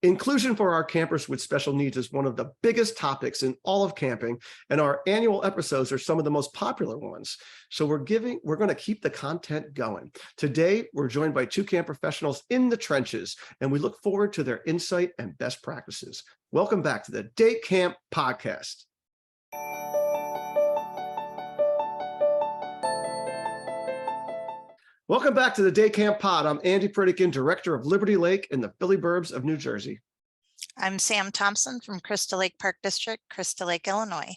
Inclusion for our campers with special needs is one of the biggest topics in all of camping, and our annual episodes are some of the most popular ones. So we're going to keep the content going. Today, we're joined by two camp professionals in the trenches, and we look forward to their insight and best practices. Welcome back to the Day Camp Podcast. Welcome back to the Day Camp Pod. I'm Andy Pritikin, Director of Liberty Lake in the Philly Burbs of New Jersey. I'm Sam Thompson from Crystal Lake Park District, Crystal Lake, Illinois.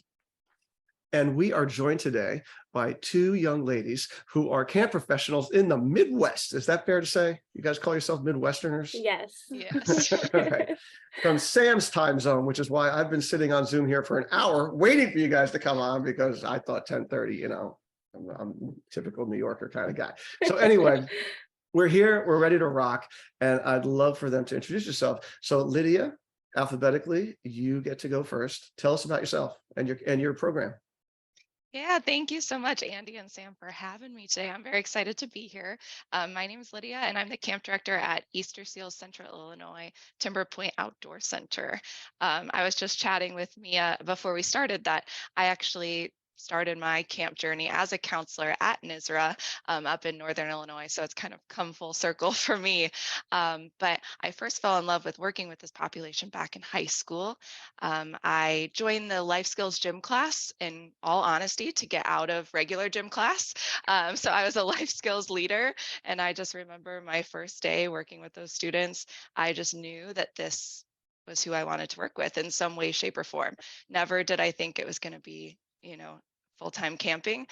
And we are joined today by two young ladies who are camp professionals in the Midwest. Is that fair to say? You guys call yourself Midwesterners? Yes. Yes. Okay. From Sam's time zone, which is why I've been sitting on Zoom here for an hour waiting for you guys to come on, because I thought 10:30, I'm a typical New Yorker kind of guy. So anyway, we're here, we're ready to rock, and I'd love for them to introduce yourself. So Lydia, alphabetically, you get to go first. Tell us about yourself and your program. Yeah, thank you so much, Andy and Sam, for having me today. I'm very excited to be here. My name is Lydia, and I'm the camp director at Easterseals Central Illinois, Timber Pointe Outdoor Center. I was just chatting with Mia before we started that I actually started my camp journey as a counselor at NISRA up in Northern Illinois. So it's kind of come full circle for me. But I first fell in love with working with this population back in high school. I joined the life skills gym class, in all honesty, to get out of regular gym class. So I was a life skills leader. And I just remember my first day working with those students, I just knew that this was who I wanted to work with in some way, shape, or form. Never did I think it was going to be full-time camping.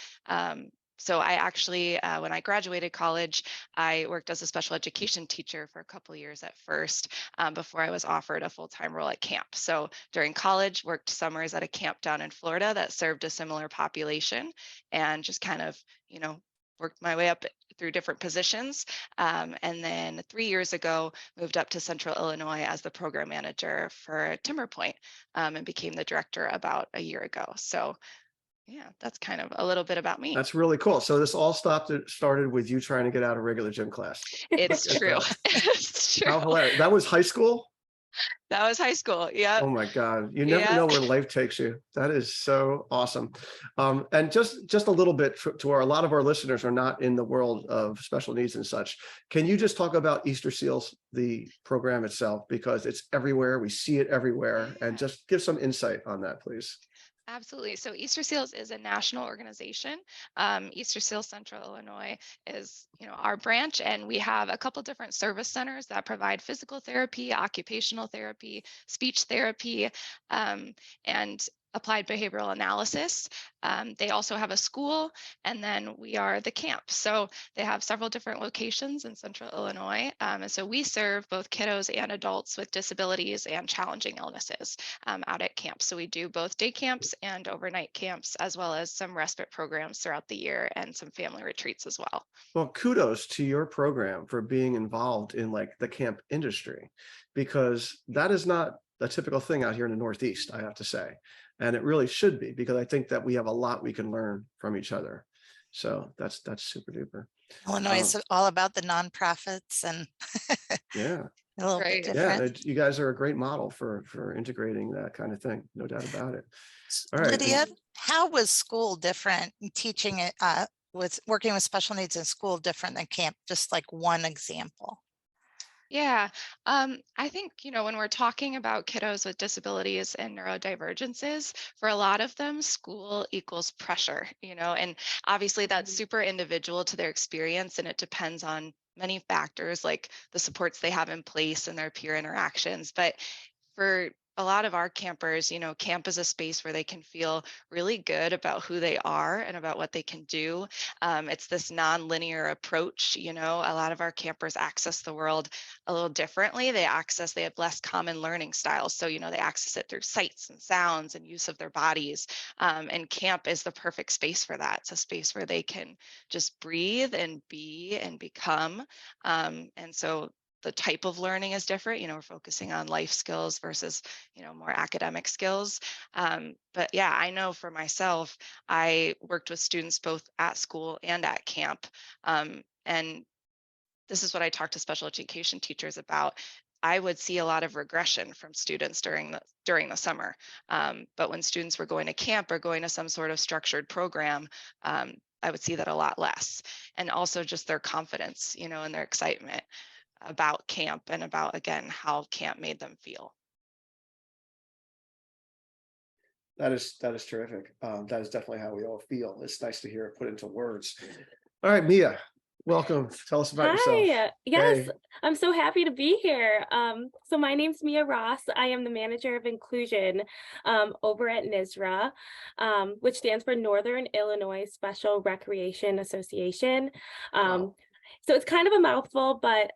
So I actually, when I graduated college, I worked as a special education teacher for a couple of years at first before I was offered a full-time role at camp. So during college, worked summers at a camp down in Florida that served a similar population, and just kind of, worked my way up through different positions. And then 3 years ago, moved up to Central Illinois as the program manager for Timber Pointe, and became the director about a year ago. So yeah, that's kind of a little bit about me. That's really cool. So this all started with you trying to get out of regular gym class. It's true. It's true. How hilarious. That was high school? That was high school. Yeah. Oh my God. You never know where life takes you. That is so awesome. And just a little bit to a lot of our listeners are not in the world of special needs and such. Can you just talk about Easterseals, the program itself, because it's everywhere. We see it everywhere, and just give some insight on that, please. Absolutely. So Easterseals is a national organization. Easterseals Central Illinois is, our branch, and we have a couple different service centers that provide physical therapy, occupational therapy, speech therapy, and applied behavioral analysis. They also have a school, and then we are the camp. So they have several different locations in Central Illinois. And so we serve both kiddos and adults with disabilities and challenging illnesses out at camp. So we do both day camps and overnight camps, as well as some respite programs throughout the year and some family retreats as well. Well, kudos to your program for being involved in the camp industry, because that is not a typical thing out here in the Northeast, I have to say. And it really should be, because I think that we have a lot we can learn from each other. So that's super duper. Illinois is all about the nonprofits and yeah, a little bit different. You guys are a great model for integrating that kind of thing. No doubt about it. All right, Lydia, how was school different? Teaching it with working with special needs in school different than camp? Just like one example. Yeah, I think, when we're talking about kiddos with disabilities and neurodivergences, for a lot of them, school equals pressure, and obviously that's super individual to their experience, and it depends on many factors like the supports they have in place and their peer interactions. But for a lot of our campers, camp is a space where they can feel really good about who they are and about what they can do. It's this non-linear approach. A lot of our campers access the world a little differently. They have less common learning styles. So, they access it through sights and sounds and use of their bodies. And camp is the perfect space for that. It's a space where they can just breathe and be and become. And so the type of learning is different. We're focusing on life skills versus, more academic skills. But yeah, I know for myself, I worked with students both at school and at camp. And this is what I talk to special education teachers about. I would see a lot of regression from students during the summer. But when students were going to camp or going to some sort of structured program, I would see that a lot less. And also just their confidence, and their excitement about camp and about, again, how camp made them feel. That is terrific. That is definitely how we all feel. It's nice to hear it put into words. All right, Mia, welcome. Tell us about yourself. Hi, yes, Hey. I'm so happy to be here. So my name's Mia Ross. I am the manager of inclusion over at NISRA, which stands for Northern Illinois Special Recreation Association. Wow. So it's kind of a mouthful, but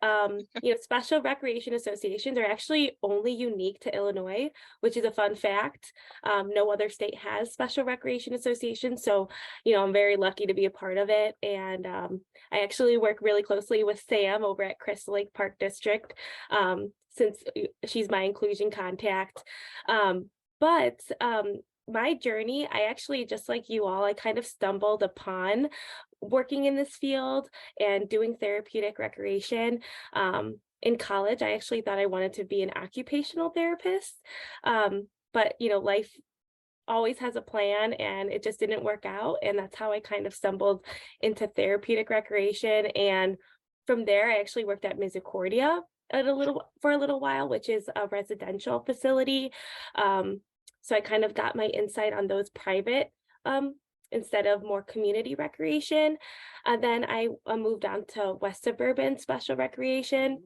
special recreation associations are actually only unique to Illinois, which is a fun fact. No other state has special recreation associations, so I'm very lucky to be a part of it. And I actually work really closely with Sam over at Crystal Lake Park District, since she's my inclusion contact. But my journey, I actually, just like you all, I kind of stumbled upon working in this field and doing therapeutic recreation. In college, I actually thought I wanted to be an occupational therapist. But life always has a plan, and it just didn't work out. And that's how I kind of stumbled into therapeutic recreation. And from there, I actually worked at Misericordia for a little while, which is a residential facility. So I kind of got my insight on those private instead of more community recreation. And then I moved on to West Suburban Special Recreation.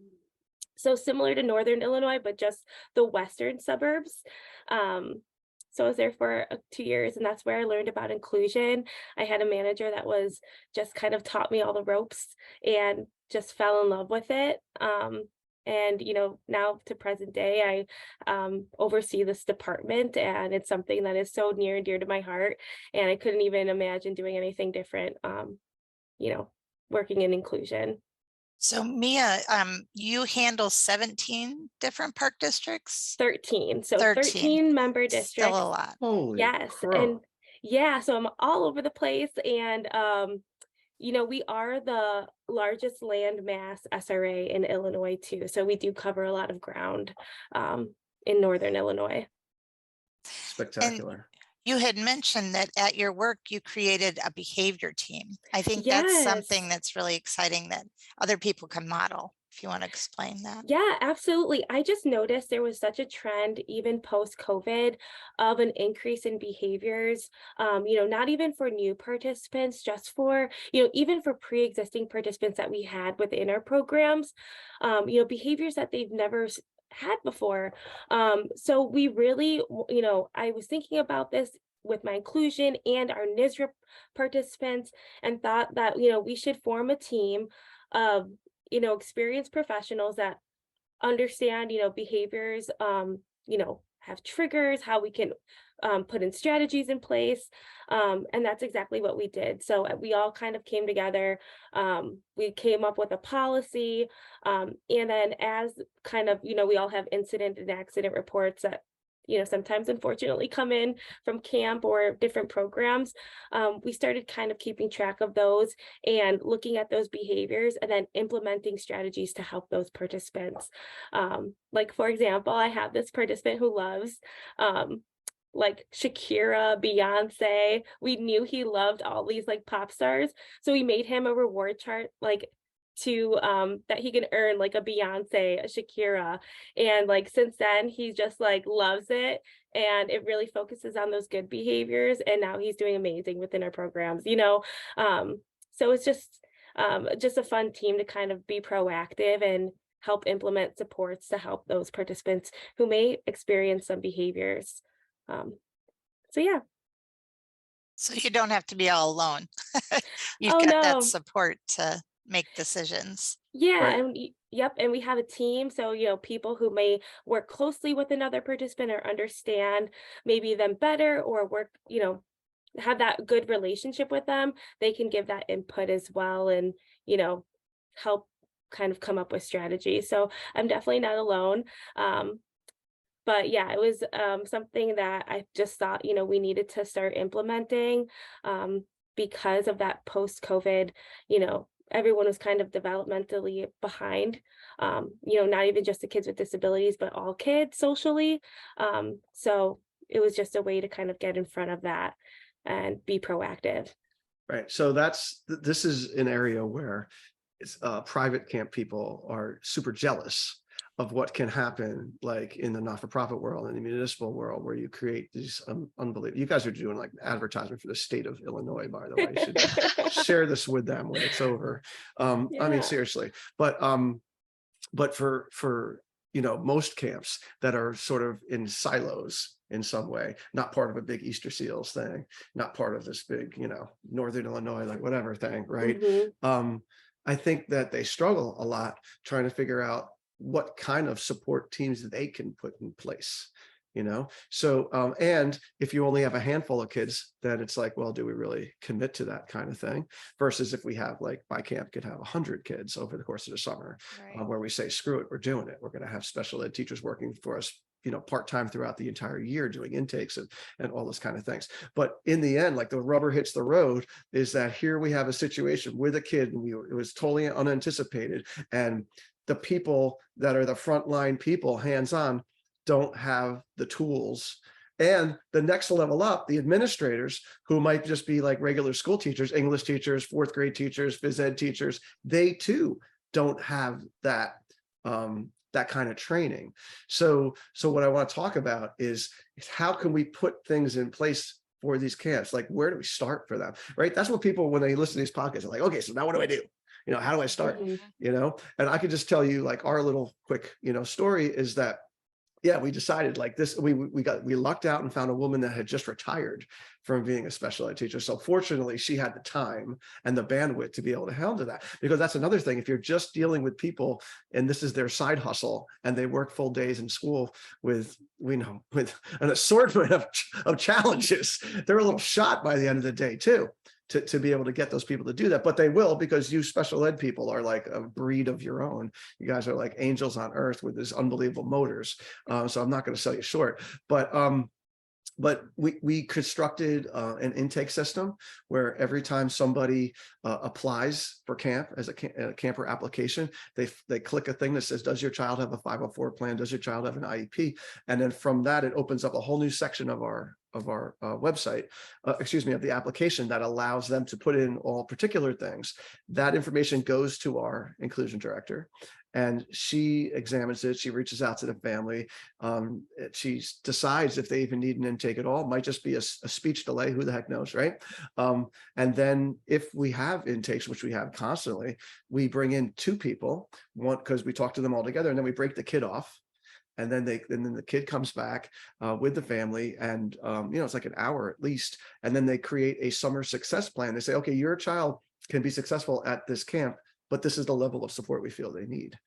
So similar to Northern Illinois, but just the western suburbs. So I was there for 2 years, and that's where I learned about inclusion. I had a manager that was just kind of taught me all the ropes and just fell in love with it. And now to present day, I oversee this department, and it's something that is so near and dear to my heart. And I couldn't even imagine doing anything different, working in inclusion. So Mia, you handle 17 different park districts? 13. So 13. 13 member Still districts. a lot. Holy Yes. crow. And yeah, so I'm all over the place. And we are the largest land mass SRA in Illinois too. So we do cover a lot of ground in Northern Illinois. Spectacular. You had mentioned that at your work, you created a behavior team. I think that's Yes. something that's really exciting that other people can model. If you want to explain that. Yeah, absolutely. I just noticed there was such a trend, even post-COVID, of an increase in behaviors, not even for new participants, just for, even for pre-existing participants that we had within our programs, behaviors that they've never had before. So we really, I was thinking about this with my inclusion and our NISRA participants, and thought that, we should form a team of experienced professionals that understand, behaviors, have triggers, how we can put in strategies in place. And that's exactly what we did. So we all kind of came together. We came up with a policy. And then as kind of, we all have incident and accident reports that sometimes unfortunately come in from camp or different programs. We started kind of keeping track of those and looking at those behaviors and then implementing strategies to help those participants. Like, for example, I have this participant who loves like Shakira, Beyonce. We knew he loved all these like pop stars. So we made him a reward chart, like to that he can earn, like a Beyonce, a Shakira. And like since then he just like loves it, and it really focuses on those good behaviors, and now he's doing amazing within our programs. So it's just a fun team to kind of be proactive and help implement supports to help those participants who may experience some behaviors. So yeah. So you don't have to be all alone. You've Oh, got that no. support to make decisions. Yeah, Right. and and we have a team, so people who may work closely with another participant or understand maybe them better, or work, have that good relationship with them, they can give that input as well, and help kind of come up with strategies. So I'm definitely not alone. But yeah, it was something that I just thought, we needed to start implementing because of that post-COVID, everyone was kind of developmentally behind, not even just the kids with disabilities, but all kids socially. So it was just a way to kind of get in front of that and be proactive. Right. So this is an area where it's private camp people are super jealous of what can happen, like in the not-for-profit world and the municipal world, where you create these unbelievable. You guys are doing like advertisement for the state of Illinois, by the way. You should share this with them when it's over. I mean, Yeah. seriously. But for most camps that are sort of in silos in some way, not part of a big Easterseals thing, not part of this big, Northern Illinois, like whatever thing, right? Mhm. I think that they struggle a lot trying to figure out what kind of support teams they can put in place, So, and if you only have a handful of kids, then it's like, well, do we really commit to that kind of thing? Versus if we have, like, my camp could have 100 kids over the course of the summer, Right. where we say, screw it, we're doing it. We're going to have special ed teachers working for us, part-time throughout the entire year, doing intakes and all those kind of things. But in the end, like, the rubber hits the road is that here we have a situation with a kid, and it was totally unanticipated. And the people that are the frontline people, hands-on, don't have the tools. And the next level up, the administrators, who might just be like regular school teachers, English teachers, fourth grade teachers, phys ed teachers, they too don't have that kind of training. So what I want to talk about is how can we put things in place for these camps? Like, where do we start for them? Right? That's what people, when they listen to these podcasts, are like, okay, so now what do I do? How do I start? Mhm. And I could just tell you, like, our little quick, story is that, yeah, we decided like this, we lucked out and found a woman that had just retired from being a special ed teacher. So fortunately, she had the time and the bandwidth to be able to handle that, because that's another thing. If you're just dealing with people and this is their side hustle and they work full days in school with an assortment of challenges, they're a little shot by the end of the day too. To be able to get those people to do that, but they will, because you special ed people are like a breed of your own. You guys are like angels on earth with these unbelievable motors. So I'm not going to sell you short, but we constructed an intake system where every time somebody applies for camp as a camper application, they click a thing that says, does your child have a 504 plan? Does your child have an IEP? And then from that, it opens up a whole new section of our website, of the application, that allows them to put in all particular things. That information goes to our inclusion director, and she examines it. She reaches out to the family. She decides if they even need an intake at all. It might just be a speech delay. Who the heck knows, right? And then if we have intakes, which we have constantly, we bring in 2 people, one, because we talk to them all together, and then we break the kid off. And then the kid comes back with the family, and it's like an hour at least. And then they create a summer success plan. They say, okay, your child can be successful at this camp, but this is the level of support we feel they need.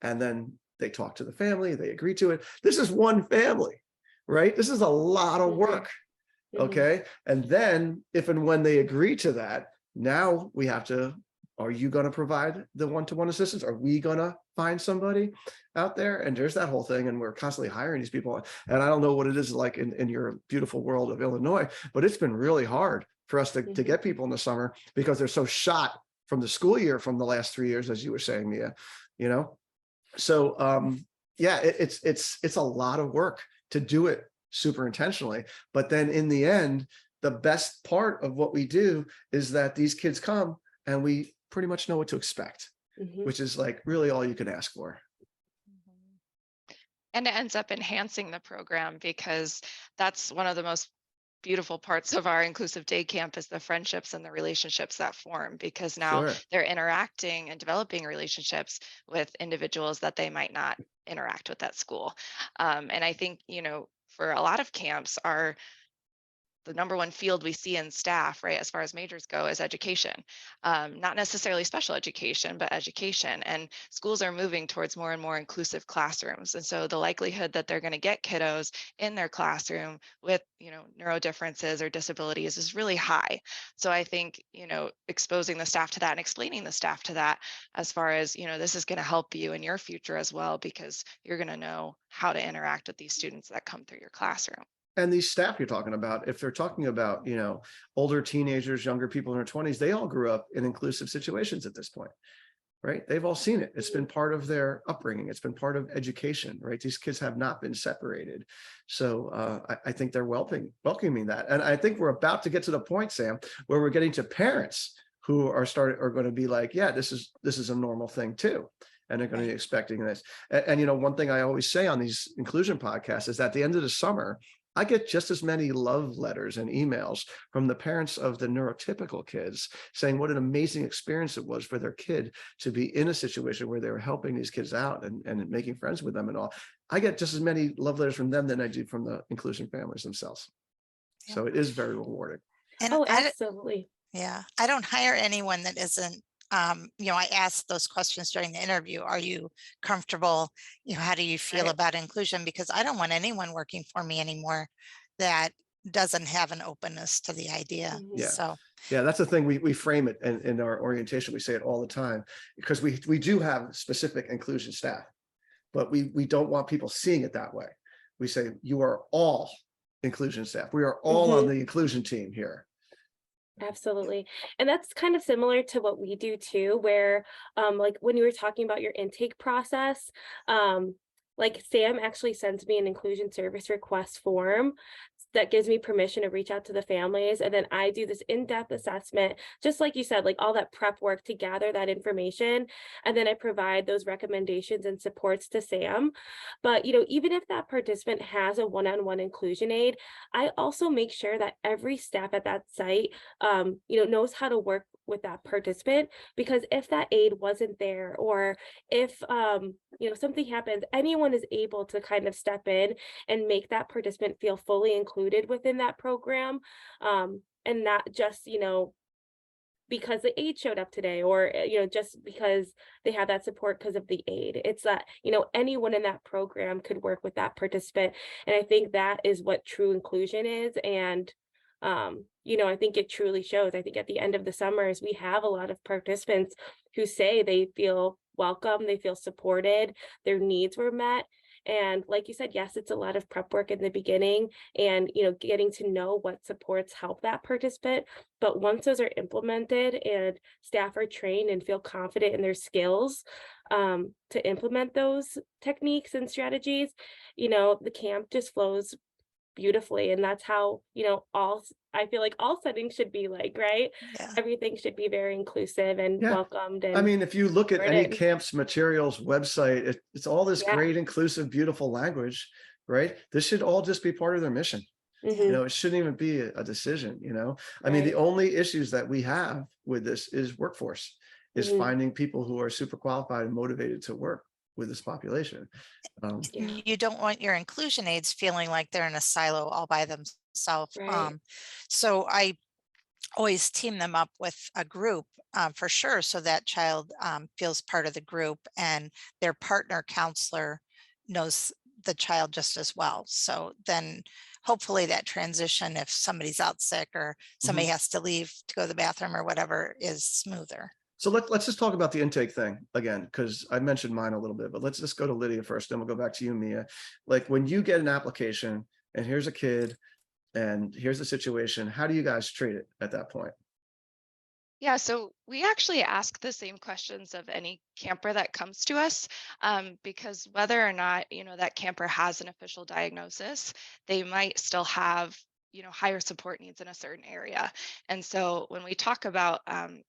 And then they talk to the family, they agree to it. This is one family, right? This is a lot of work. Okay. And then if and when they agree to that, now we have to, are you going to provide the one-to-one assistance? Are we going to find somebody out there? And there's that whole thing. And we're constantly hiring these people. And I don't know what it is like in your beautiful world of Illinois, but it's been really hard for us to get people in the summer, because they're so shot from the school year from the last 3 years, as you were saying, Mia, So yeah, it's a lot of work to do it super intentionally. But then in the end, the best part of what we do is that these kids come and we pretty much know what to expect, which is like really all you can ask for. And it ends up enhancing the program, because that's one of the most beautiful parts of our inclusive day camp, is the friendships and the relationships that form, because now Sure. they're interacting and developing relationships with individuals that they might not interact with at school. And I think, for a lot of camps, the number one field we see in staff, right, as far as majors go, is education. Not necessarily special education, but education. And schools are moving towards more and more inclusive classrooms. And so the likelihood that they're going to get kiddos in their classroom with, neuro differences or disabilities is really high. So I think, exposing the staff to that and explaining the staff to that, as far as, this is going to help you in your future as well, because you're going to know how to interact with these students that come through your classroom. And these staff you're talking about, if they're talking about, you know, older teenagers, younger people in their 20s, they all grew up in inclusive situations at this point, right? They've all seen it. It's been part of their upbringing. It's been part of education, right? These kids have not been separated. So I think they're welcoming that. And I think we're about to get to the point, Sam, where we're getting to parents who are going to be like, yeah, this is a normal thing too. And they're going to be expecting this. And, you know, one thing I always say on these inclusion podcasts is at the end of the summer, I get just as many love letters and emails from the parents of the neurotypical kids saying what an amazing experience it was for their kid to be in a situation where they were helping these kids out and making friends with them and all. I get just as many love letters from them than I do from the inclusion families themselves. Yeah. So it is very rewarding. And Oh, absolutely. yeah, I don't hire anyone that isn't, you know, I ask those questions during the interview. Are you comfortable? You know, how do you feel Right. about inclusion? Because I don't want anyone working for me anymore that doesn't have an openness to the idea. Yeah. So Yeah, that's the thing. We frame it in our orientation. We say it all the time because we do have specific inclusion staff, but we don't want people seeing it that way. We say you are all inclusion staff. We are all on the inclusion team here. Absolutely. And that's kind of similar to what we do too, where like when you were talking about your intake process, like Sam actually sends me an inclusion service request form that gives me permission to reach out to the families. And then I do this in-depth assessment, just like you said, like all that prep work to gather that information. And then I provide those recommendations and supports to Sam. But, you know, even if that participant has a one-on-one inclusion aid, I also make sure that every staff at that site, you know, knows how to work with that participant, because if that aid wasn't there, or if you know, something happens, anyone is able to kind of step in and make that participant feel fully included within that program, and not just, you know, because the aid showed up today, or you know, just because they have that support because of the aid. It's that, you know, anyone in that program could work with that participant, and I think that is what true inclusion is. And you know, I think it truly shows. I think at the end of the summers, we have a lot of participants who say they feel welcome, they feel supported, their needs were met. And like you said, yes, it's a lot of prep work in the beginning and, you know, getting to know what supports help that participant. But once those are implemented and staff are trained and feel confident in their skills to implement those techniques and strategies, you know, the camp just flows beautifully. And that's how, you know, I feel like all settings should be like, right? yeah, Everything should be very inclusive and Yeah. welcomed. I And mean, if you look at any supported. camp's materials website, it's all this Yeah. great, inclusive, beautiful language, right? This should all just be part of their mission. You know, it shouldn't even be a decision, you know? I mean, the Right. only issues that we have with this is workforce, is Mhm. finding people who are super qualified and motivated to work with this population. Yeah. you don't want your inclusion aides feeling like they're in a silo all by themselves. Right. So I always team them up with a group for sure, so that child feels part of the group and their partner counselor knows the child just as well. So then hopefully that transition, if somebody's out sick or somebody has to leave to go to the bathroom or whatever, is smoother. So let's just talk about the intake thing again, because I mentioned mine a little bit, but let's just go to Lydia first, then we'll go back to you, Mia. Like when you get an application and here's a kid and here's the situation, how do you guys treat it at that point? Yeah, so we actually ask the same questions of any camper that comes to us, because whether or not, you know, that camper has an official diagnosis, they might still have, you know, higher support needs in a certain area. And so when we talk about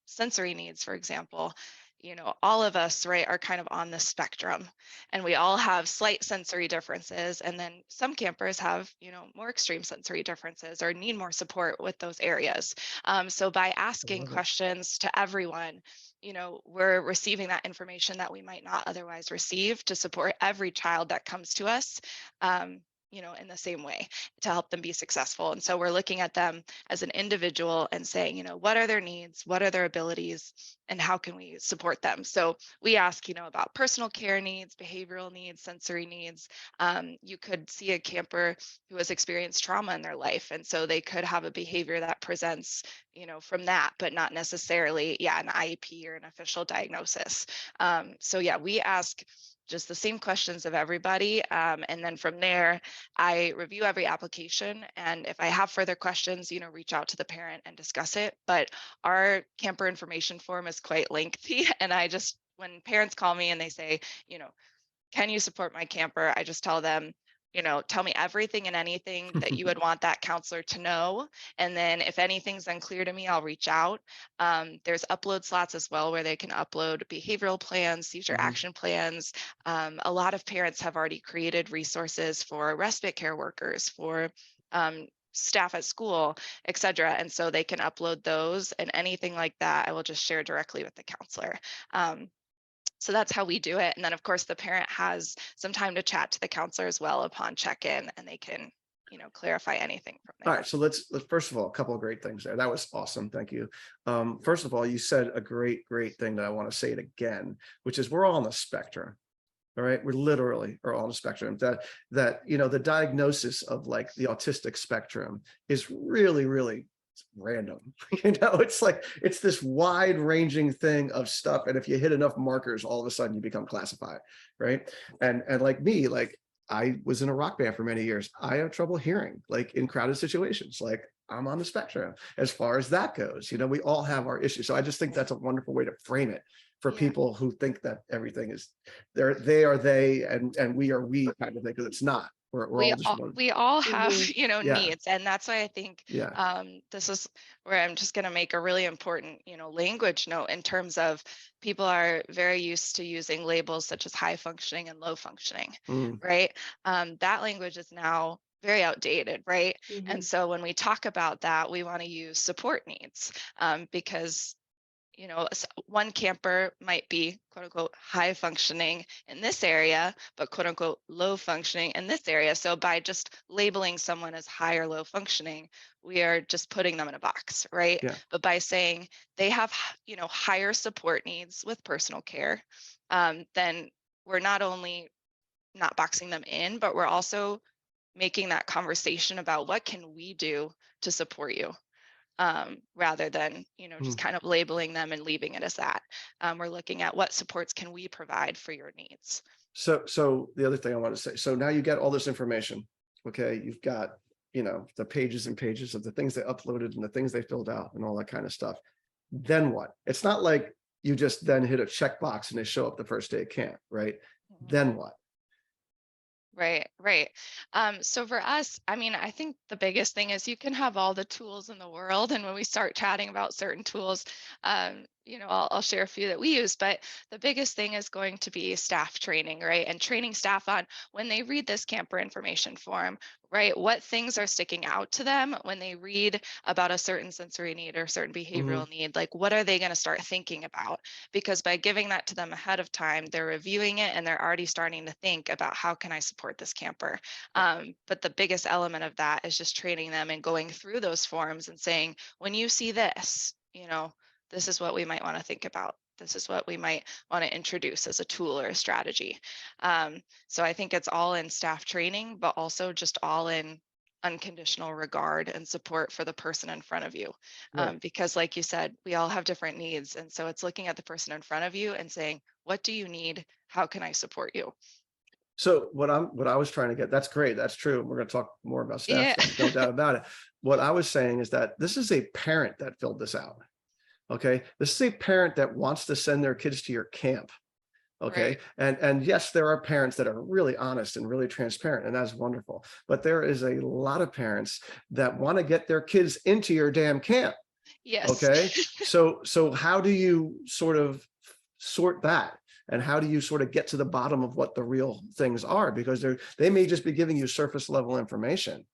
sensory needs, for example, you know, all of us, right, are kind of on the spectrum, and we all have slight sensory differences. And then some campers have, you know, more extreme sensory differences or need more support with those areas. So by asking love it. questions to everyone, you know, we're receiving that information that we might not otherwise receive to support every child that comes to us, you know, in the same way to help them be successful. And so we're looking at them as an individual and saying, you know, what are their needs? What are their abilities? And how can we support them? So we ask, you know, about personal care needs, behavioral needs, sensory needs. You could see a camper who has experienced trauma in their life. And so they could have a behavior that presents, you know, from that, but not necessarily, an IEP or an official diagnosis. So yeah, we ask just the same questions of everybody. And then from there, I review every application. And if I have further questions, reach out to the parent and discuss it. But our camper information form is quite lengthy. And when parents call me and they say, can you support my camper? I just tell them, tell me everything and anything that you would want that counselor to know. And then if anything's unclear to me, I'll reach out. There's upload slots as well where they can upload behavioral plans, seizure action plans. A lot of parents have already created resources for respite care workers, for staff at school, et cetera. And so they can upload those, and anything like that, I will just share directly with the counselor. So that's how we do it. And then of course the parent has some time to chat to the counselor as well upon check-in, and they can, clarify anything from there. All right. So let's first of all, a couple of great things there. That was awesome. Thank you. First of all, you said a great thing that I want to say it again, which is we're all on the spectrum. All right. We literally are all on the spectrum. That the diagnosis of like the autistic spectrum is really random. It's this wide ranging thing of stuff, and if you hit enough markers, all of a sudden you become classified, right? And like me, like I was in a rock band for many years. I have trouble hearing, like in crowded situations. Like I'm on the spectrum as far as that goes. We all have our issues. So I just think that's a wonderful way to frame it for people who think that everything is they are they and we are we kind of thing, because it's not. We all have, Yeah. needs. And that's why I think this is where I'm just going to make a really important, language note in terms of people are very used to using labels such as high functioning and low functioning, right? That language is now very outdated, right? And so when we talk about that, we want to use support needs, because one camper might be quote unquote high functioning in this area, but quote unquote low functioning in this area. So by just labeling someone as high or low functioning, we are just putting them in a box, right? Yeah. But by saying they have, higher support needs with personal care, then we're not only not boxing them in, but we're also making that conversation about what can we do to support you. Rather than, just kind of labeling them and leaving it as that. We're looking at what supports can we provide for your needs. So the other thing I want to say, so now you get all this information. Okay. You've got, the pages and pages of the things they uploaded and the things they filled out and all that kind of stuff. Then what? It's not like you just then hit a checkbox and they show up the first day of camp, right? Then what? Right. So for us, I think the biggest thing is you can have all the tools in the world. And when we start chatting about certain tools, I'll share a few that we use, but the biggest thing is going to be staff training, right? And training staff on when they read this camper information form, right? What things are sticking out to them when they read about a certain sensory need or certain behavioral need? Like, what are they going to start thinking about? Because by giving that to them ahead of time, they're reviewing it and they're already starting to think about how can I support this camper? But the biggest element of that is just training them and going through those forms and saying, when you see this, this is what we might want to think about. This is what we might want to introduce as a tool or a strategy. So I think it's all in staff training, but also just all in unconditional regard and support for the person in front of you. Because like you said, we all have different needs. And so it's looking at the person in front of you and saying, what do you need? How can I support you? So what I was trying to get, that's great. That's true. We're going to talk more about staff stuff, no doubt about it. What I was saying is that this is a parent that filled this out. Okay. This is a parent that wants to send their kids to your camp. Okay. Right. And yes, there are parents that are really honest and really transparent, and that's wonderful. But there is a lot of parents that want to get their kids into your damn camp. Yes. Okay. So how do you sort of sort that? And how do you sort of get to the bottom of what the real things are? Because they may just be giving you surface level information.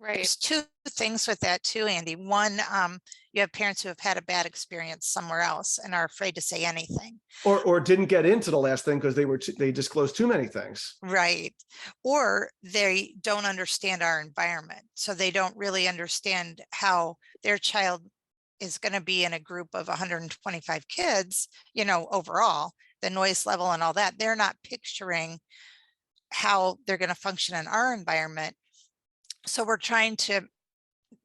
Right. There's two things with that too, Andy. One, you have parents who have had a bad experience somewhere else and are afraid to say anything. Or didn't get into the last thing because they disclosed too many things. Right. Or they don't understand our environment. So they don't really understand how their child is going to be in a group of 125 kids, overall, the noise level and all that. They're not picturing how they're going to function in our environment. So we're trying to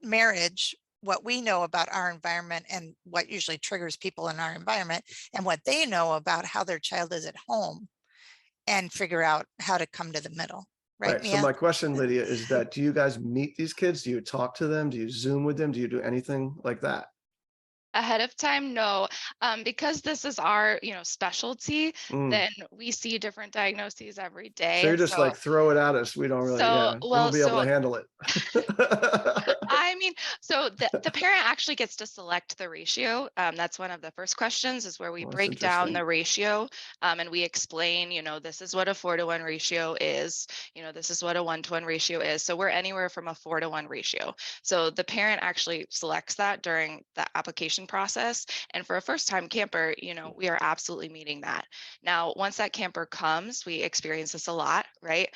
marriage what we know about our environment and what usually triggers people in our environment and what they know about how their child is at home and figure out how to come to the middle. Right, Right. So Mia? my question, Lydia, is that do you guys meet these kids? Do you talk to them? Do you Zoom with them? Do you do anything like that? Ahead of time, no. Because this is our, specialty, Mm. then we see different diagnoses every So you're day. just like throw it at us. We don't really, So, we well, won't be able so to handle it. I mean, so the parent actually gets to select the ratio. That's one of the first questions, is where we Well, that's break down interesting. the ratio, and we explain, this is what a 4-to-1 ratio is. This is what a 1-to-1 ratio is. So we're anywhere from a 4-to-1 ratio. So the parent actually selects that during the application process. And for a first-time camper, we are absolutely meeting that. Now, once that camper comes, we experience this a lot, right?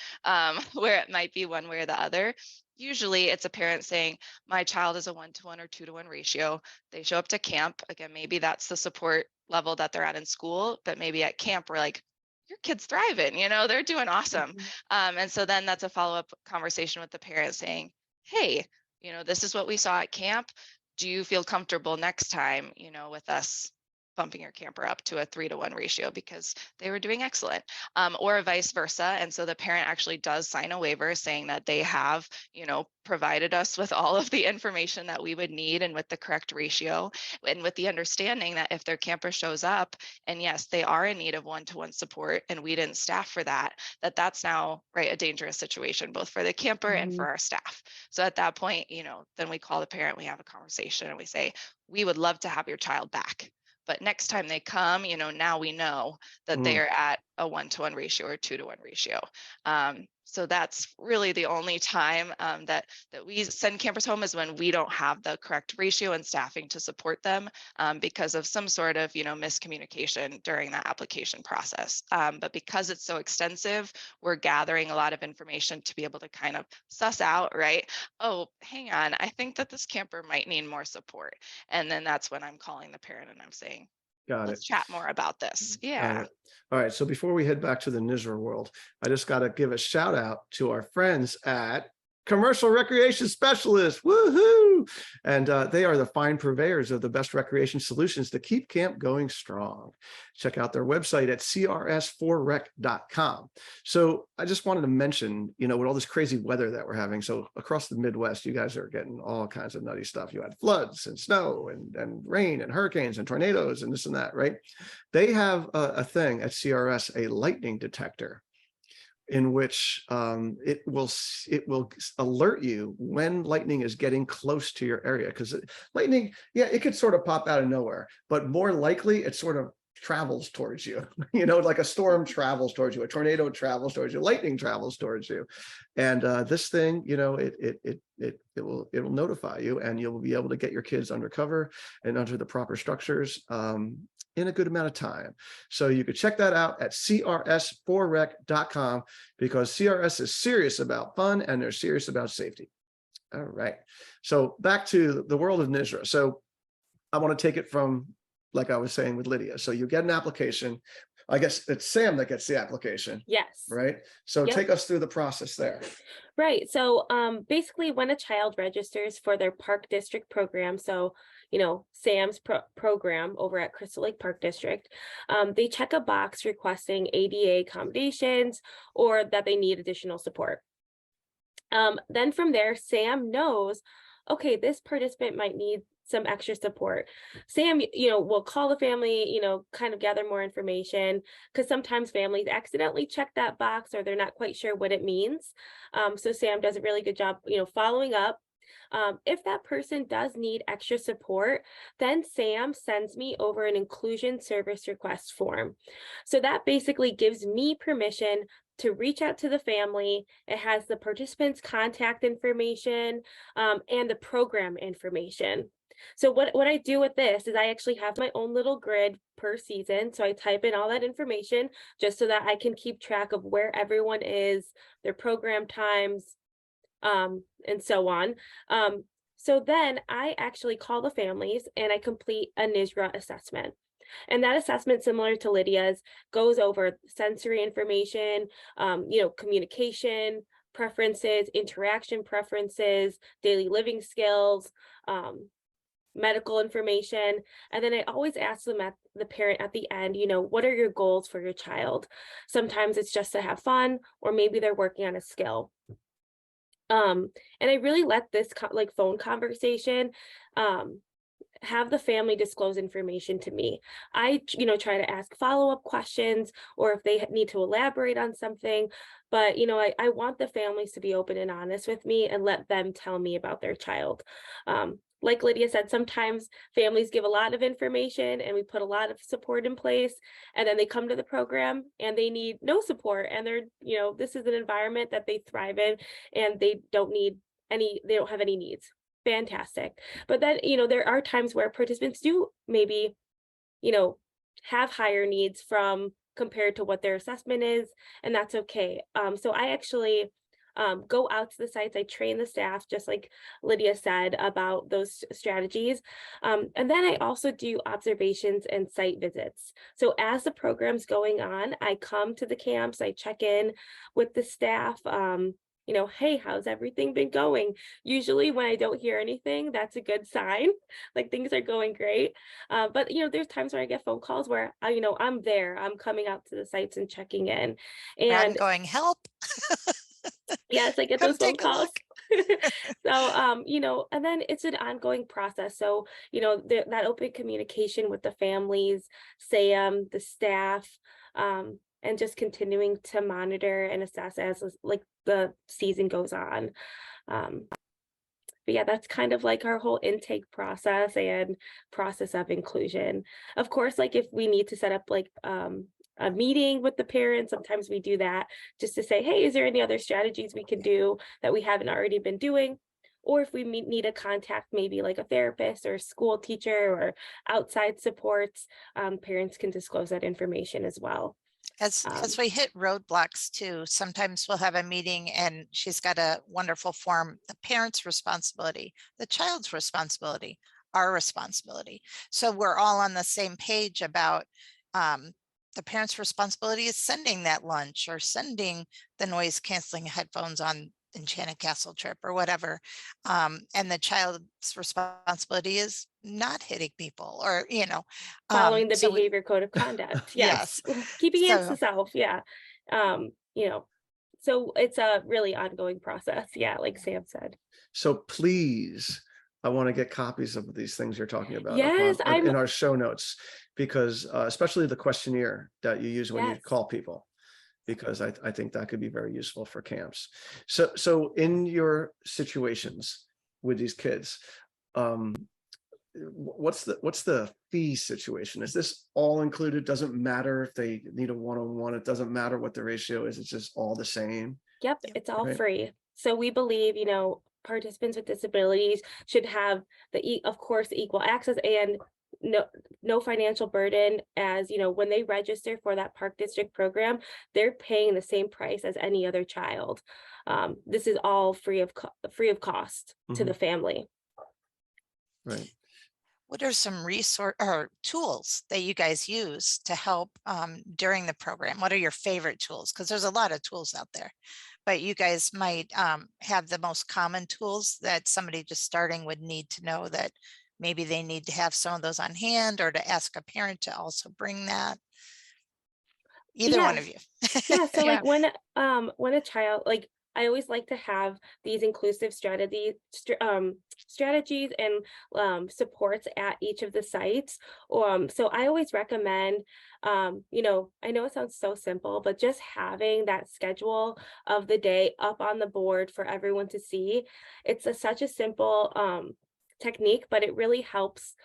Where it might be one way or the other. Usually it's a parent saying, my child is a 1-to-1 or 2-to-1 ratio. They show up to camp. Again, maybe that's the support level that they're at in school, but maybe at camp, we're like, your kid's thriving, they're doing awesome. And so then that's a follow-up conversation with the parent saying, hey, this is what we saw at camp. Do you feel comfortable next time, with us bumping your camper up to a 3-to-1 ratio because they were doing excellent, or vice versa. And so the parent actually does sign a waiver saying that they have, provided us with all of the information that we would need and with the correct ratio, and with the understanding that if their camper shows up and yes, they are in need of 1-to-1 support and we didn't staff for that, that's now, right, a dangerous situation, both for the camper and for our staff. So at that point, then we call the parent, we have a conversation and we say, we would love to have your child back. But next time they come, now we know that they are at a 1-to-1 ratio or 2-to-1 ratio. So that's really the only time that we send campers home, is when we don't have the correct ratio and staffing to support them because of some sort of, miscommunication during that application process. But because it's so extensive, we're gathering a lot of information to be able to kind of suss out, right? Oh, hang on, I think that this camper might need more support. And then that's when I'm calling the parent and I'm saying, Got let's it. chat more about this. Got Yeah. it. All right. So before we head back to the NISRA world, I just got to give a shout out to our friends at Commercial Recreation Specialists. Woohoo! And they are the fine purveyors of the best recreation solutions to keep camp going strong. Check out their website at crs4rec.com. So I just wanted to mention, with all this crazy weather that we're having. So across the Midwest, you guys are getting all kinds of nutty stuff. You had floods and snow and rain and hurricanes and tornadoes and this and that, right? They have a thing at CRS, a lightning detector, in which it will alert you when lightning is getting close to your area. Because lightning, yeah, it could sort of pop out of nowhere, but more likely it sort of travels towards you. Like a storm travels towards you, a tornado travels towards you, lightning travels towards you. And this thing, it will notify you, and you'll be able to get your kids under cover and under the proper structures in a good amount of time. So you could check that out at crs4rec.com, because CRS is serious about fun and they're serious about safety. All right. So back to the world of NISRA. So I want to take it from, like I was saying with Lydia. So you get an application. I guess it's Sam that gets the application. Yes. Right. So take us through the process there. Right. So basically, when a child registers for their park district program, so Sam's program over at Crystal Lake Park District, they check a box requesting ADA accommodations or that they need additional support. Then from there, Sam knows, okay, this participant might need some extra support. Sam, will call the family, kind of gather more information, because sometimes families accidentally check that box or they're not quite sure what it means. So Sam does a really good job, following up. If that person does need extra support, then Sam sends me over an inclusion service request form. So that basically gives me permission to reach out to the family. It has the participants' contact information and the program information. So what I do with this is I actually have my own little grid per season. So I type in all that information just so that I can keep track of where everyone is, their program times, and so on. So then I actually call the families and I complete a NISRA assessment. And that assessment, similar to Lydia's, goes over sensory information, communication preferences, interaction preferences, daily living skills, medical information. And then I always ask the parent at the end, what are your goals for your child? Sometimes it's just to have fun, or maybe they're working on a skill. And I really let this like phone conversation have the family disclose information to me. I, try to ask follow-up questions, or if they need to elaborate on something. But, I want the families to be open and honest with me and let them tell me about their child. Like Lydia said, sometimes families give a lot of information and we put a lot of support in place, and then they come to the program and they need no support. And they're, this is an environment that they thrive in, and they don't have any needs. Fantastic. But then, there are times where participants do maybe, have higher needs compared to what their assessment is, and that's okay. So I actually go out to the sites. I train the staff, just like Lydia said, about those strategies. And then I also do observations and site visits. So as the program's going on, I come to the camps, I check in with the staff, hey, how's everything been going? Usually when I don't hear anything, that's a good sign, like things are going great. But, there's times where I get phone calls where, I'm there, I'm coming out to the sites and checking in. I'm And going, help, yes, I get come those phone take a calls. look. So, and then it's an ongoing process. So, that open communication with the families, SAM, the staff, and just continuing to monitor and assess as like the season goes on. But yeah, that's kind of like our whole intake process and process of inclusion. Of course, like if we need to set up like a meeting with the parents, sometimes we do that just to say, hey, is there any other strategies we can do that we haven't already been doing? Or if we need a contact, maybe like a therapist or a school teacher or outside supports, parents can disclose that information as well. As we hit roadblocks too, sometimes we'll have a meeting and she's got a wonderful form, the parent's responsibility, the child's responsibility, our responsibility. So we're all on the same page about the parent's responsibility is sending that lunch or sending the noise canceling headphones on Enchanted Castle trip or whatever. And the child's responsibility is not hitting people or, following the so behavior code of conduct. yes. Keeping hands So to self. Yeah. So it's a really ongoing process. Yeah. Like Sam said. So please, I want to get copies of these things you're talking about Yes, in our show notes, because especially the questionnaire that you use when you Yes. call people, because I think that could be very useful for camps. So in your situations with these kids, what's the fee situation? Is this all included? Doesn't matter if they need a one-on-one, it doesn't matter what the ratio is, it's just all the same? Yep, it's all Right. free. So we believe, participants with disabilities should have of course, equal access and no financial burden, as when they register for that Park District program, they're paying the same price as any other child. This is all free of cost to the family. Right. what are some resource or tools that you guys use to help during the program? What are your favorite tools? Because there's a lot of tools out there, but you guys might have the most common tools that somebody just starting would need to know, that maybe they need to have some of those on hand, or to ask a parent to also bring that. Either one of you. Yeah. So Yeah. like when a child, like I always like to have these inclusive strategies and supports at each of the sites. So I always recommend, I know it sounds so simple, but just having that schedule of the day up on the board for everyone to see. It's such a simple technique, but it really helps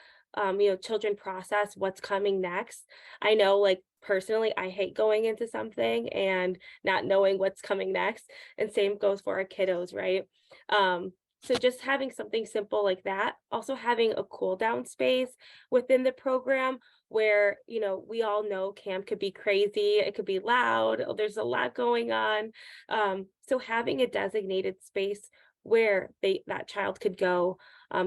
children process what's coming next. I know, like personally, I hate going into something and not knowing what's coming next, and same goes for our kiddos, right? So just having something simple like that, also having a cool down space within the program where, we all know camp could be crazy, it could be loud, there's a lot going on. So having a designated space where that child could go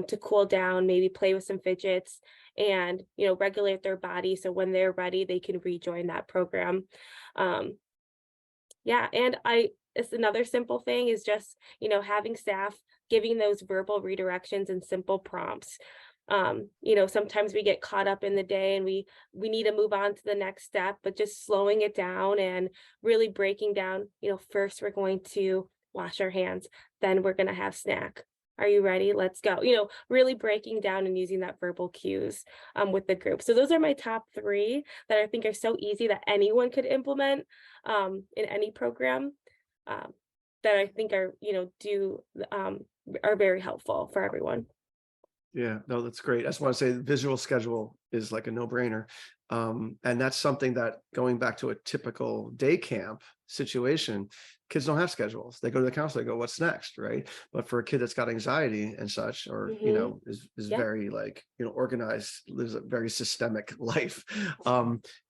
to cool down, maybe play with some fidgets and, regulate their body. So when they're ready, they can rejoin that program. Yeah. And it's another simple thing is just, having staff giving those verbal redirections and simple prompts. You know, sometimes we get caught up in the day and we need to move on to the next step, but just slowing it down and really breaking down, you know, first we're going to wash our hands, then we're going to have snack. Are you ready? Let's go. You know, really breaking down and using that verbal cues with the group. So those are my top 3 that I think are so easy that anyone could implement in any program that I think are, you know, are very helpful for everyone. Yeah, no, that's great. I just want to say the visual schedule is like a no-brainer. And that's something that, going back to a typical day camp situation, kids don't have schedules. They go to the counselor, they go, what's next, right? But for a kid that's got anxiety and such, or, you know, is Yeah. very, like, you know, organized, lives a very systemic life.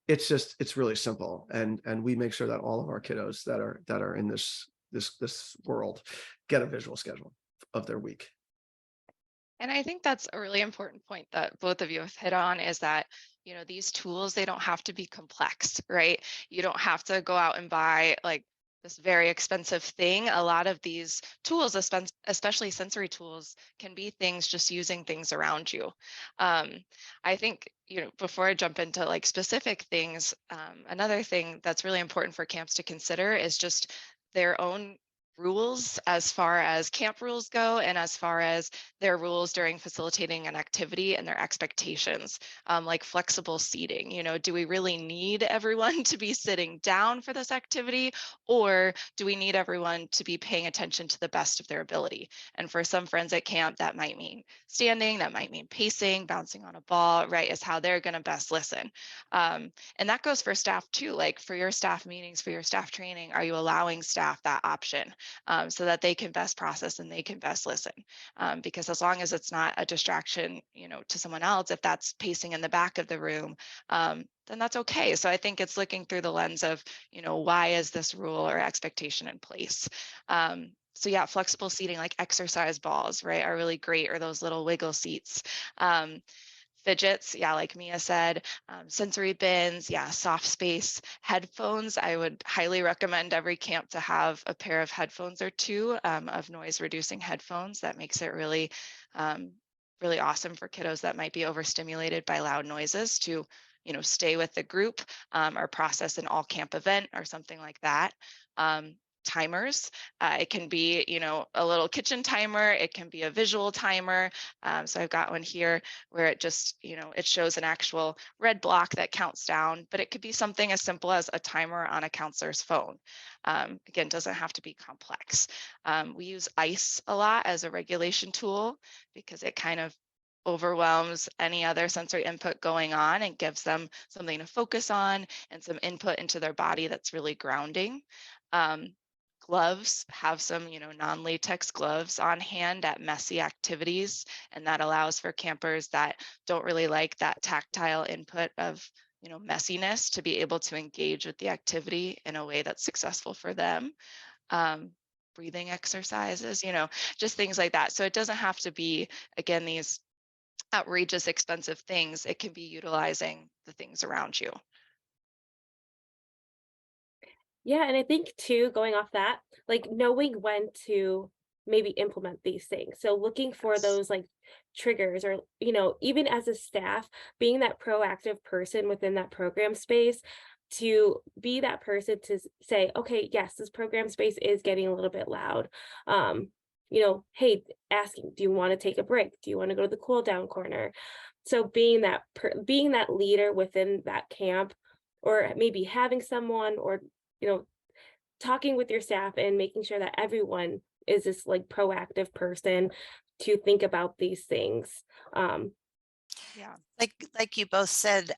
It's really simple. And we make sure that all of our kiddos that are in this world get a visual schedule of their week. And I think that's a really important point that both of you have hit on, is that, you know, these tools, they don't have to be complex, right? You don't have to go out and buy like this very expensive thing. A lot of these tools, especially sensory tools, can be things just using things around you. I think, you know, before I jump into like specific things, another thing that's really important for camps to consider is just their own rules as far as camp rules go, and as far as their rules during facilitating an activity and their expectations, like flexible seating. You know, do we really need everyone to be sitting down for this activity, or do we need everyone to be paying attention to the best of their ability? And for some friends at camp, that might mean standing, that might mean pacing, bouncing on a ball, right, is how they're going to best listen. And that goes for staff too. Like for your staff meetings, for your staff training, are you allowing staff that option? So that they can best process and they can best listen. Because as long as it's not a distraction, you know, to someone else, if that's pacing in the back of the room, then that's okay. So I think it's looking through the lens of, you know, why is this rule or expectation in place? So yeah, flexible seating, like exercise balls, right, are really great, or those little wiggle seats. Fidgets, yeah, like Mia said, sensory bins, yeah, soft space, headphones. I would highly recommend every camp to have a pair of headphones or 2 of noise reducing headphones. That makes it really, really awesome for kiddos that might be overstimulated by loud noises to, you know, stay with the group or process an all camp event or something like that. Timers. It can be, you know, a little kitchen timer. It can be a visual timer. So I've got one here where it just, you know, it shows an actual red block that counts down, but it could be something as simple as a timer on a counselor's phone. Again, doesn't have to be complex. We use ICE a lot as a regulation tool because it kind of overwhelms any other sensory input going on and gives them something to focus on and some input into their body that's really grounding. Gloves, have some, you know, non-latex gloves on hand at messy activities. And that allows for campers that don't really like that tactile input of, you know, messiness to be able to engage with the activity in a way that's successful for them. Breathing exercises, you know, just things like that. So it doesn't have to be, again, these outrageous expensive things. It can be utilizing the things around you. Yeah, and I think too, going off that, like knowing when to maybe implement these things. So looking for Yes. those like triggers, or, you know, even as a staff, being that proactive person within that program space to be that person to say, okay, yes, this program space is getting a little bit loud. You know, hey, asking, do you want to take a break? Do you want to go to the cool down corner? So being that being that leader within that camp, or maybe having someone, or, you know, talking with your staff and making sure that everyone is this like proactive person to think about these things. Yeah. Like you both said,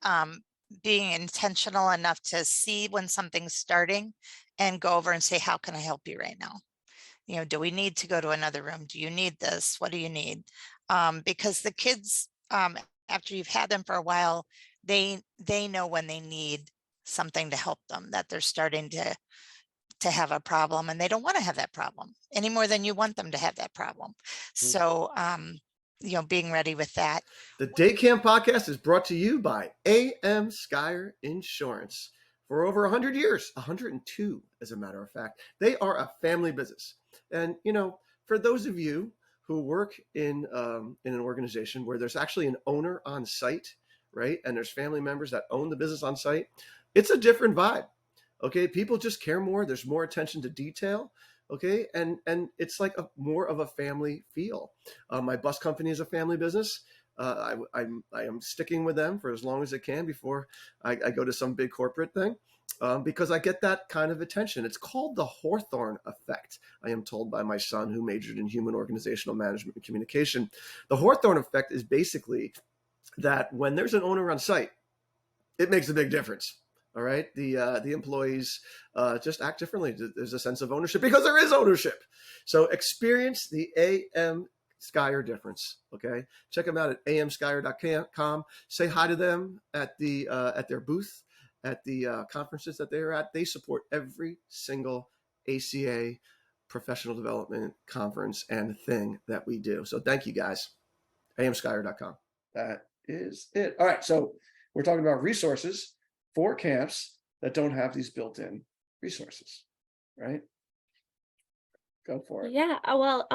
being intentional enough to see when something's starting and go over and say, how can I help you right now? You know, do we need to go to another room? Do you need this? What do you need? Because the kids, after you've had them for a while, they know when they need something to help them, that they're starting to have a problem, and they don't want to have that problem any more than you want them to have that problem. So, you know, being ready with that. The Day Camp Podcast is brought to you by AM Skyer Insurance. For over 100 years, 102 as a matter of fact, they are a family business. And, you know, for those of you who work in an organization where there's actually an owner on site, right? And there's family members that own the business on site. It's a different vibe. Okay, people just care more. There's more attention to detail. Okay, and it's like a more of a family feel. My bus company is a family business. I am sticking with them for as long as I can before I go to some big corporate thing, because I get that kind of attention. It's called the Hawthorne effect, I am told by my son, who majored in human organizational management and communication. The Hawthorne effect is basically that when there's an owner on site, it makes a big difference. All right, the employees just act differently. There's a sense of ownership because there is ownership. So experience the AM Skyer difference. Okay, check them out at amskyer.com. Say hi to them at their booth at the conferences that they're at. They support every single ACA professional development conference and thing that we do. So thank you guys. amskyer.com. That is it. All right, so we're talking about resources for camps that don't have these built-in resources, right? Go for it. Yeah, well,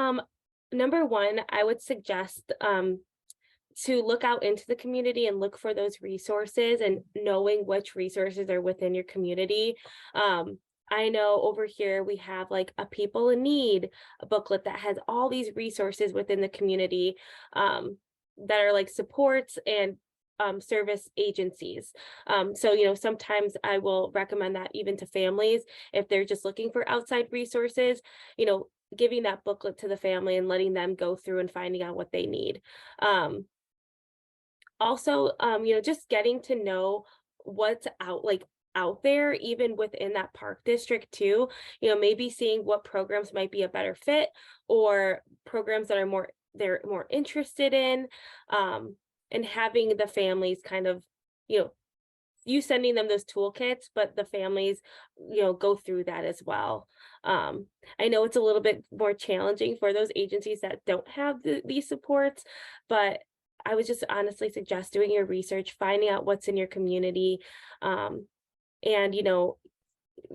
number one, I would suggest to look out into the community and look for those resources and knowing which resources are within your community. I know over here we have like a People in Need booklet that has all these resources within the community that are like supports and service agencies. So, sometimes I will recommend that even to families if they're just looking for outside resources, giving that booklet to the family and letting them go through and finding out what they need. Also, just getting to know what's out there, even within that park district too, maybe seeing what programs might be a better fit or programs that they're more interested in, and having the families kind of, you sending them those toolkits, but the families, go through that as well. I know it's a little bit more challenging for those agencies that don't have these supports, but I would just honestly suggest doing your research, finding out what's in your community, and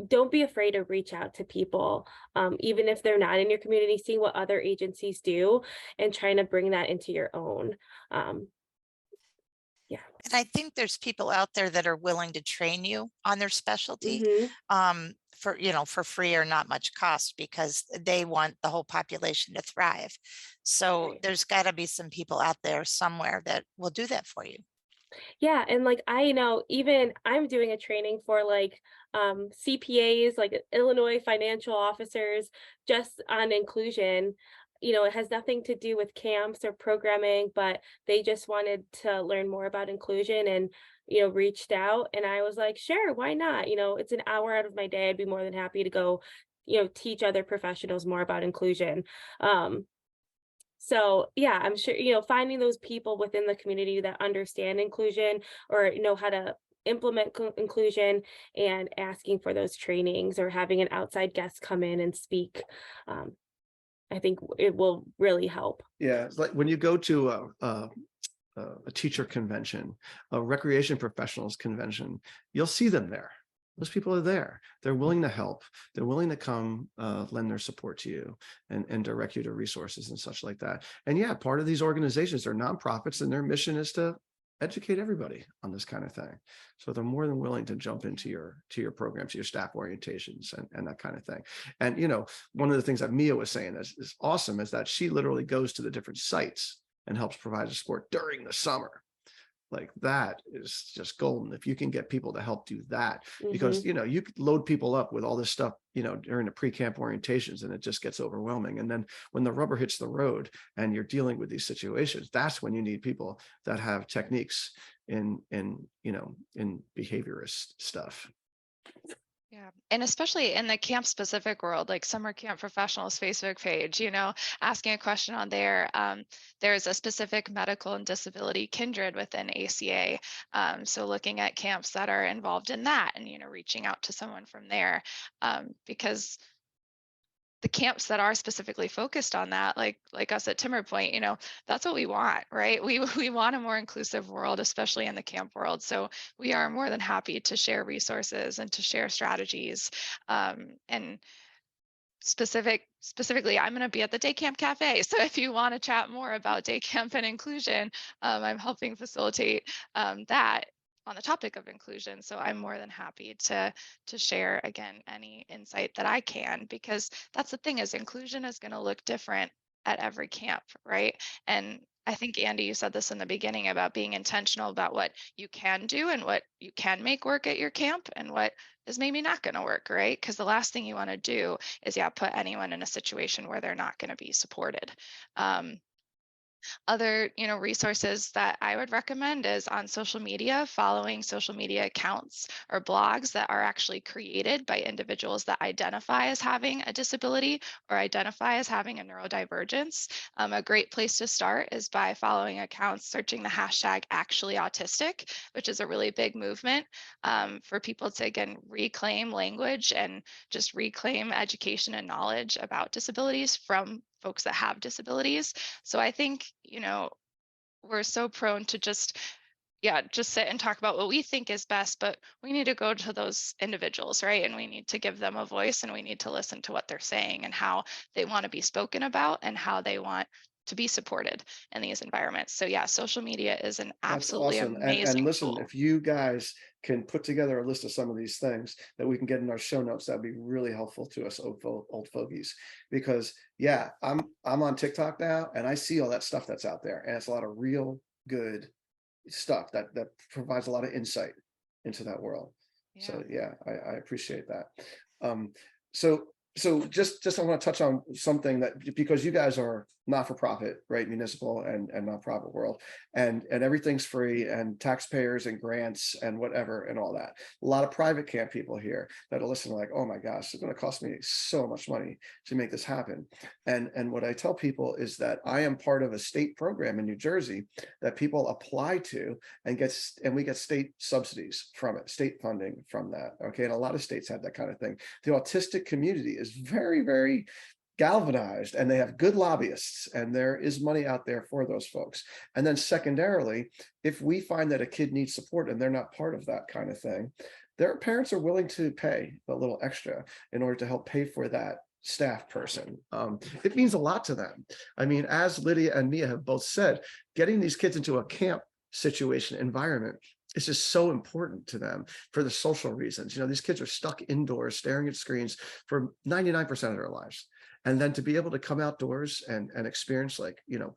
don't be afraid to reach out to people, even if they're not in your community, seeing what other agencies do and trying to bring that into your own. And I think there's people out there that are willing to train you on their specialty Mhm. for free or not much cost, because they want the whole population to thrive. So Right. there's got to be some people out there somewhere that will do that for you. Yeah, and like I know even I'm doing a training for like CPAs, like Illinois financial officers, just on inclusion. It has nothing to do with camps or programming, but they just wanted to learn more about inclusion and reached out, and I was like, sure, why not? It's an hour out of my day. I'd be more than happy to go, teach other professionals more about inclusion. So yeah, I'm sure, finding those people within the community that understand inclusion or know how to implement inclusion and asking for those trainings or having an outside guest come in and speak. I think it will really help. Yeah, it's like when you go to a teacher convention, a recreation professionals convention, you'll see them there. Those people are there. They're willing to help. They're willing to come lend their support to you and direct you to resources and such like that. And yeah, part of these organizations are nonprofits, and their mission is to educate everybody on this kind of thing. So they're more than willing to jump into your programs, your staff orientations and that kind of thing. And one of the things that Mia was saying is awesome, is that she literally goes to the different sites and helps provide the support during the summer. Like that is just golden if you can get people to help do that, because Mhm. you could load people up with all this stuff during the pre-camp orientations, and it just gets overwhelming. And then when the rubber hits the road and you're dealing with these situations, that's when you need people that have techniques in behaviorist stuff. Yeah. And especially in the camp specific world, like Summer Camp Professionals Facebook page, asking a question on there. There's a specific medical and disability kindred within ACA. So looking at camps that are involved in that and, reaching out to someone from there, because the camps that are specifically focused on that, like us at Timber Pointe, that's what we want, right? We want a more inclusive world, especially in the camp world. So we are more than happy to share resources and to share strategies. And specifically, I'm going to be at the day camp cafe. So if you want to chat more about day camp and inclusion, I'm helping facilitate that on the topic of inclusion. So I'm more than happy to share again any insight that I can, because that's the thing, is inclusion is going to look different at every camp, right? And I think, Andy, you said this in the beginning about being intentional about what you can do and what you can make work at your camp and what is maybe not going to work, right? Because the last thing you want to do is, put anyone in a situation where they're not going to be supported. Other, resources that I would recommend is on social media, following social media accounts or blogs that are actually created by individuals that identify as having a disability or identify as having a neurodivergence. A great place to start is by following accounts, searching the hashtag actually autistic, which is a really big movement for people to, again, reclaim language and just reclaim education and knowledge about disabilities from folks that have disabilities. So I think, we're so prone to just sit and talk about what we think is best, but we need to go to those individuals, right? And we need to give them a voice, and we need to listen to what they're saying and how they want to be spoken about and how they want to be supported in these environments. So social media is an That's absolutely awesome. amazing And listen, tool. if you guys can put together a list of some of these things that we can get in our show notes, that'd be really helpful to us old fogies. Because I'm on TikTok now, and I see all that stuff that's out there, and it's a lot of real good stuff that provides a lot of insight into that world. So I appreciate that. So just I want to touch on something that, because you guys are not-for-profit, right? Municipal and nonprofit world, and everything's free, and taxpayers and grants and whatever and all that. A lot of private camp people here that are listening like, oh my gosh, it's going to cost me so much money to make this happen. And what I tell people is that I am part of a state program in New Jersey that people apply to and we get state subsidies from it, state funding from that. Okay. And a lot of states have that kind of thing. The autistic community is very, very galvanized, and they have good lobbyists, and there is money out there for those folks. And then secondarily, if we find that a kid needs support and they're not part of that kind of thing, their parents are willing to pay a little extra in order to help pay for that staff person. It means a lot to them. I mean, as Lydia and Mia have both said, getting these kids into a camp situation environment is just so important to them for the social reasons. These kids are stuck indoors staring at screens for 99% of their lives. And then to be able to come outdoors and experience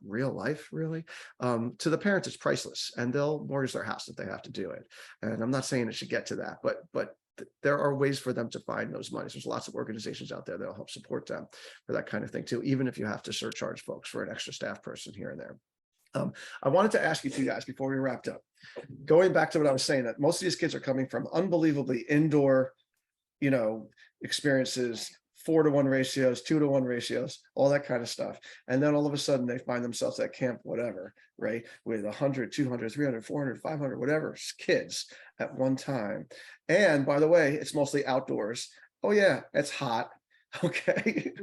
real life, really, to the parents, it's priceless, and they'll mortgage their house if they have to do it. And I'm not saying it should get to that, but there are ways for them to find those monies. There's lots of organizations out there that'll help support them for that kind of thing too, even if you have to surcharge folks for an extra staff person here and there. I wanted to ask you two guys before we wrapped up, going back to what I was saying, that most of these kids are coming from unbelievably indoor, experiences, 4-to-1 ratios, 2-to-1 ratios, all that kind of stuff. And then all of a sudden they find themselves at camp, whatever, right? With 100, 200, 300, 400, 500, whatever kids at one time. And by the way, it's mostly outdoors. Oh yeah, it's hot. Okay.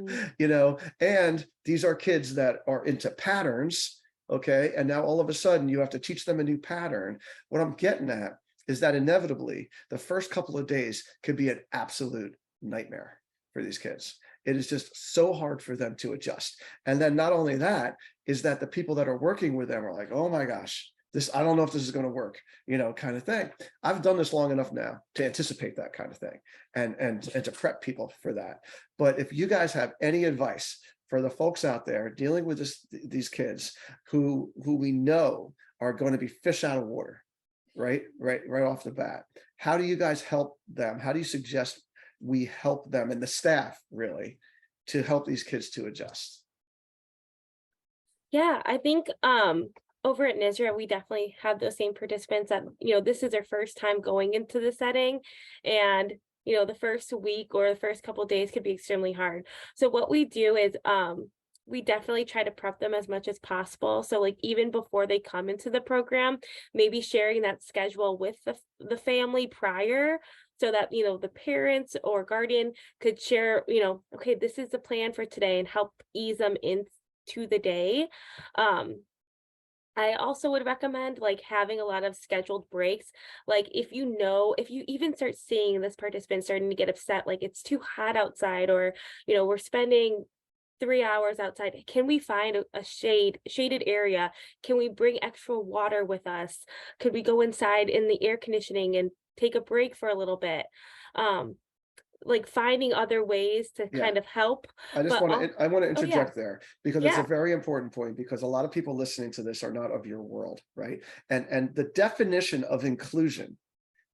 And these are kids that are into patterns. Okay. And now all of a sudden you have to teach them a new pattern. What I'm getting at is that inevitably the first couple of days could be an absolute nightmare for these kids. It is just so hard for them to adjust. And then not only that, is that the people that are working with them are like, oh my gosh, I don't know if this is going to work, kind of thing. I've done this long enough now to anticipate that kind of thing and to prep people for that. But if you guys have any advice for the folks out there dealing with these kids who we know are going to be fish out of water, right off the bat, how do you guys help them? How do you suggest we help them and the staff really to help these kids to adjust? Yeah, I think over at NISRA, we definitely have those same participants that, this is their first time going into the setting, and the first week or the first couple of days could be extremely hard. So what we do is we definitely try to prep them as much as possible. So like even before they come into the program, maybe sharing that schedule with the family prior, so that, the parents or guardian could share, okay, this is the plan for today, and help ease them into the day. I also would recommend like having a lot of scheduled breaks. Like if you even start seeing this participant starting to get upset, like it's too hot outside, or we're spending 3 hours outside. Can we find a shaded area? Can we bring extra water with us? Could we go inside in the air conditioning and take a break for a little bit? Um, like finding other ways to Yeah. kind of help. I just But want to, I want to oh yeah, interject there because it's a yeah, very important point, because a lot of people listening to this are not of your world, right? And the definition of inclusion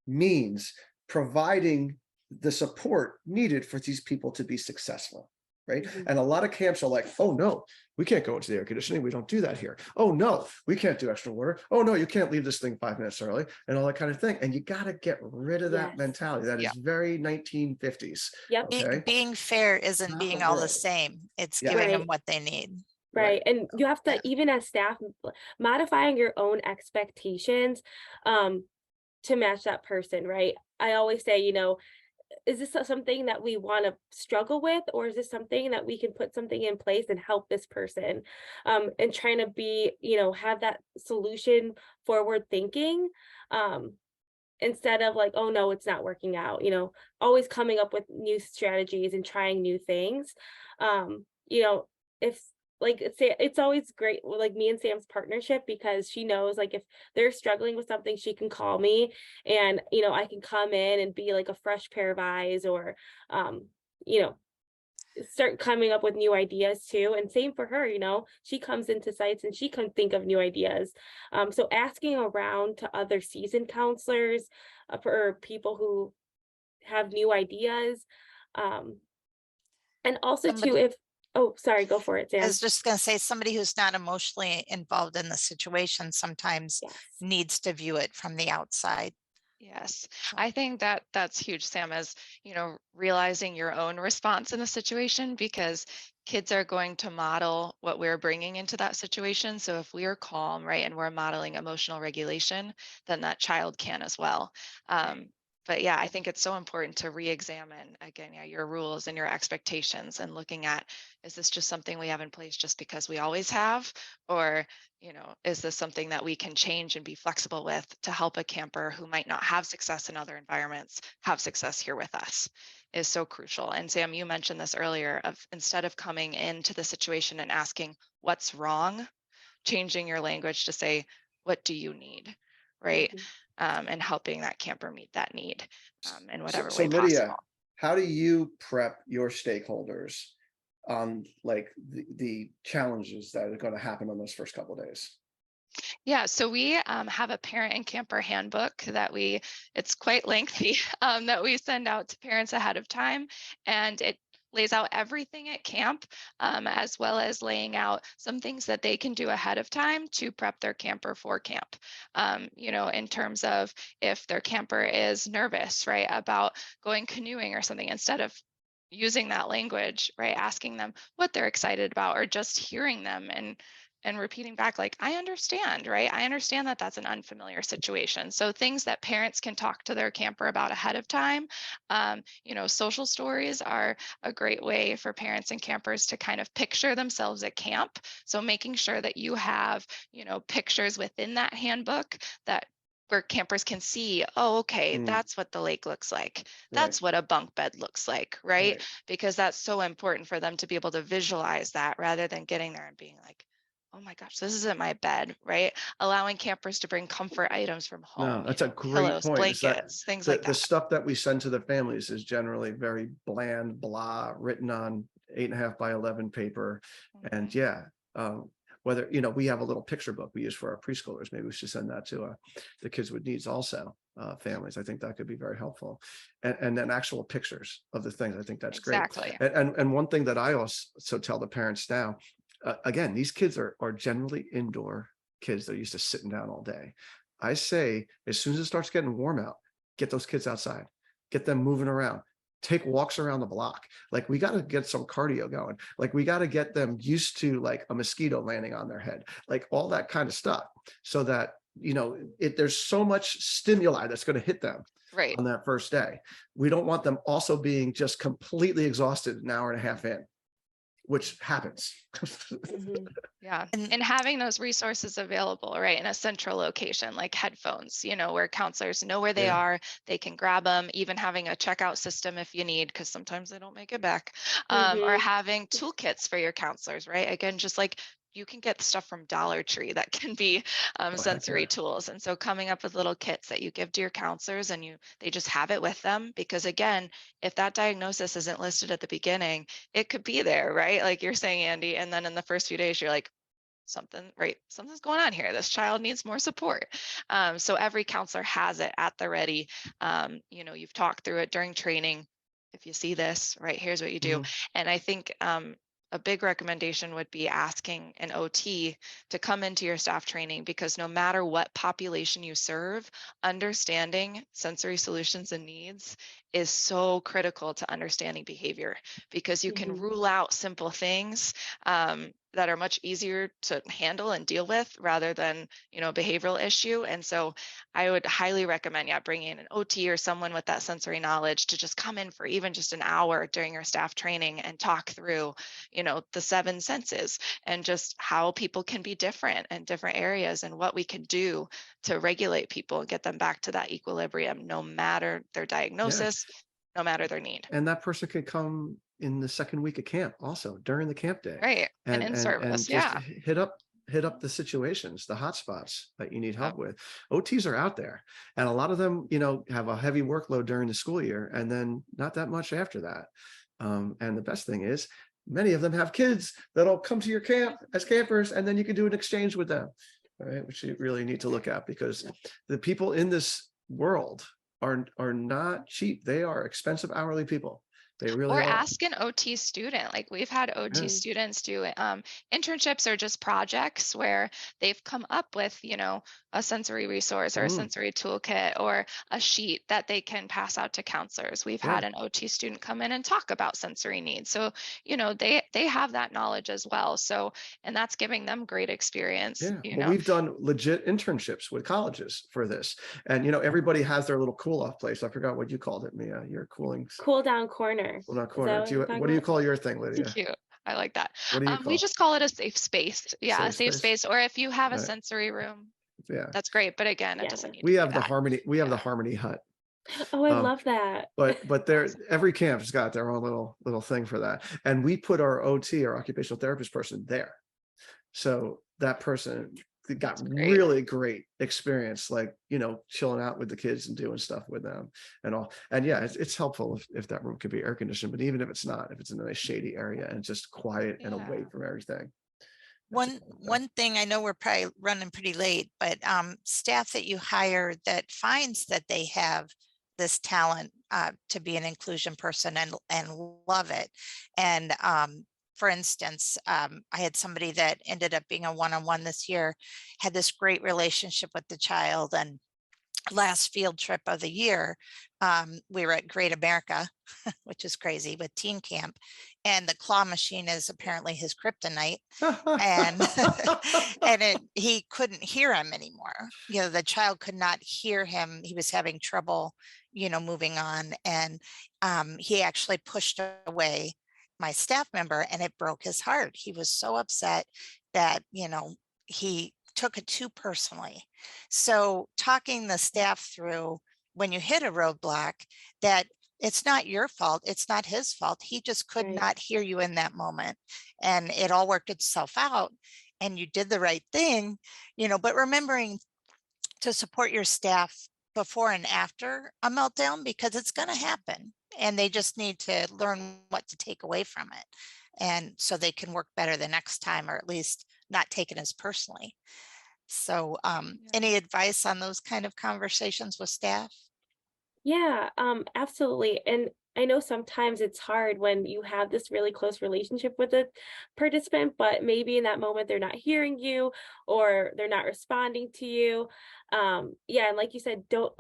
means providing the support needed for these people to be successful, right? mhm, And a lot of camps are like, oh no, we can't go into the air conditioning. We don't do that here. Oh no, we can't do extra water. Oh no, you can't leave this thing 5 minutes early, and all that kind of thing. And you got to get rid of that yes, mentality. That Yeah. is very 1950s. yep, Okay. Being fair isn't Not the being all the world. same. It's Yeah. giving them right. what they need. Right. And you have to, Yeah. even as staff, modifying your own expectations um to match that person, right? I always say, is this something that we want to struggle with, or is this something that we can put something in place and help this person? And trying to be, have that solution forward thinking. Instead of like, oh no, it's not working out, always coming up with new strategies and trying new things. If like it's always great with, like, me and Sam's partnership, because she knows, like, if they're struggling with something, she can call me, and I can come in and be like a fresh pair of eyes, or you know start coming up with new ideas too. And same for her, she comes into sites and she can think of new ideas. So asking around to other seasoned counselors, for people who have new ideas. Um, and also too, Somebody, if, oh, sorry, go for it, I Sam. was just going to say, somebody who's not emotionally involved in the situation sometimes Yes. needs to view it from the outside. Yes, So, I think that that's huge, Sam, is, realizing your own response in the situation, because kids are going to model what we're bringing into that situation. So if we are calm, right, and we're modeling emotional regulation, then that child can as well. But yeah, I think it's so important to re-examine again, yeah, your rules and your expectations, and looking at, is this just something we have in place just because we always have, or is this something that we can change and be flexible with to help a camper who might not have success in other environments have success here with us, is so crucial. And Sam, you mentioned this earlier, of instead of coming into the situation and asking what's wrong, changing your language to say, what do you need, right? Mhm. And helping that camper meet that need in whatever So way possible. Lydia, how do you prep your stakeholders on like the challenges that are going to happen on those first couple of days? Yeah, so we have a parent and camper handbook that it's quite lengthy, that we send out to parents ahead of time. And it lays out everything at camp, as well as laying out some things that they can do ahead of time to prep their camper for camp. In terms of if their camper is nervous, right, about going canoeing or something, instead of using that language, right, asking them what they're excited about, or just hearing them and repeating back, like, I understand, right? I understand that that's an unfamiliar situation. So things that parents can talk to their camper about ahead of time. Social stories are a great way for parents and campers to kind of picture themselves at camp. So making sure that you have, pictures within that handbook that where campers can see, oh, okay, Mm, that's what the lake looks like. right, That's what a bunk bed looks like, right? right. Because that's so important for them to be able to visualize that, rather than getting there and being like, oh my gosh, this isn't my bed, right? Allowing campers to bring comfort items from No, home, that's a great pillows, point. Is that blankets, things like the that. stuff that we send to the families is generally very bland, blah, written on 8.5 by 11 paper. And Mhm. yeah, whether, we have a little picture book we use for our preschoolers. Maybe we should send that to the kids with needs also, families. I think that could be very helpful. And then actual pictures of the things. I think that's great. Exactly. And one thing that I also tell the parents now, again, these kids are generally indoor kids. They're used to sitting down all day. I say, as soon as it starts getting warm out, get those kids outside, get them moving around, take walks around the block. Like, we got to get some cardio going. Like, we got to get them used to like a mosquito landing on their head, like all that kind of stuff, so that, there's so much stimuli that's going to hit them Right. on that first day. We don't want them also being just completely exhausted an hour and a half in. which happens. Mhm. Yeah. And- And having those resources available, right, in a central location like headphones, where counselors know where they Yeah. are, they can grab them, even having a checkout system if you need, because sometimes they don't make it back, or Mhm. having toolkits for your counselors, right? Again, just like you can get stuff from Dollar Tree that can be Oh, heck sensory yeah. tools. And so coming up with little kits that you give to your counselors and they just have it with them, because again, if that diagnosis isn't listed at the beginning, it could be there, right? Like you're saying, Andy, and then in the first few days, you're like, something's going on here. This child needs more support. So every counselor has it at the ready. You've talked through it during training. If you see this, right, here's what you do. Mhm. And I think a big recommendation would be asking an OT to come into your staff training, because no matter what population you serve, understanding sensory solutions and needs is so critical to understanding behavior, because you can Mhm. rule out simple things that are much easier to handle and deal with rather than, a behavioral issue. And so I would highly recommend, bringing in an OT or someone with that sensory knowledge to just come in for even just an hour during your staff training and talk through, the 7 senses and just how people can be different in different areas and what we can do to regulate people and get them back to that equilibrium, no matter their diagnosis, no matter their need. And that person could come in the second week of camp also during the camp day. Right. And in And service. just Yeah. hit up the situations, the hot spots that you need help Yep. with. OTs are out there, and a lot of them, have a heavy workload during the school year and then not that much after that. And the best thing is many of them have kids that'll come to your camp as campers, and then you can do an exchange with them, right? Which you really need to look at, because the people in this world are not cheap. They are expensive hourly people. They really Or are. ask an OT student. Like we've had OT Yeah. students do internships or just projects where they've come up with, a sensory resource or a Mm. sensory toolkit or a sheet that they can pass out to counselors. We've Yeah. had an OT student come in and talk about sensory needs. So, they have that knowledge as well. So, and that's giving them great experience, Yeah. Well, we've done legit internships with colleges for this. And, everybody has their little cool off place. I forgot what you called it, Mia, your cooling. Cool down corner. Well, not Is corner. that what you're talking What do you about? call your thing, Lydia? Cute. I like that. What do you call We it? just call it a safe space. Yeah, a Safe safe space? space. Or if you have a Right. sensory room, Yeah. that's great. But again, it Yeah. doesn't need We to be have the that. Harmony. We have the Yeah. Harmony hut. Oh, I Um, love that. But every camp's got their own little thing for that. And we put our OT, our occupational therapist person there. So that person got great. really great experience, like, chilling out with the kids and doing stuff with them and all. And yeah, it's helpful if that room could be air conditioned, but even if it's not, if it's in a nice shady area and just quiet and away Yeah. from everything. One thing, I know we're probably running pretty late, but staff that you hire that finds that they have this talent to be an inclusion person and love it. And for instance, I had somebody that ended up being a one-on-one this year, had this great relationship with the child, and last field trip of the year, we were at Great America, which is crazy, with teen camp, and the claw machine is apparently his kryptonite, and he couldn't hear him anymore. The child could not hear him. He was having trouble, moving on, and he actually pushed away my staff member, and it broke his heart. He was so upset that he took it too personally. So talking the staff through, when you hit a roadblock, that it's not your fault, it's not his fault, he just could Right. not hear you in that moment, and it all worked itself out, and you did the right thing, but remembering to support your staff before and after a meltdown, because it's going to happen, and they just need to learn what to take away from it, and so they can work better the next time, or at least not take it as personally. So any advice on those kind of conversations with staff? Yeah, absolutely. And I know sometimes it's hard when you have this really close relationship with a participant, but maybe in that moment they're not hearing you or they're not responding to you. Yeah, and like you said, do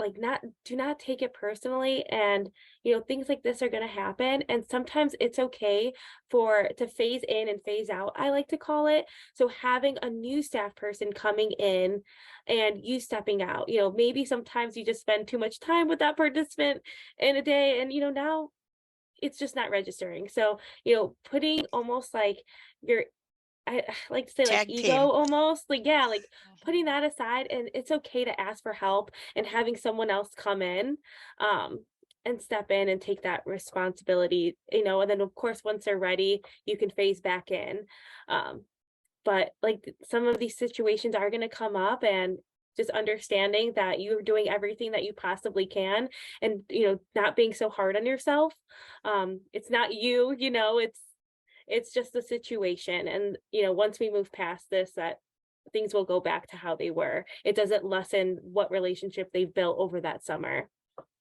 not take it personally. And things like this are gonna happen. And sometimes it's okay to phase in and phase out, I like to call it. So having a new staff person coming in and you stepping out, maybe sometimes you just spend too much time with that participant in a day, and now it's just not registering. So, putting almost like your, I like to say like Tag ego team. almost, like, yeah, like putting Mhm. that aside, and it's okay to ask for help and having someone else come in and step in and take that responsibility, and then of course once they're ready, you can phase back in. Um, but like some of these situations are going to come up, and just understanding that you're doing everything that you possibly can, and not being so hard on yourself. It's not you, it's just the situation. And once we move past this, that things will go back to how they were. It doesn't lessen what relationship they've built over that summer.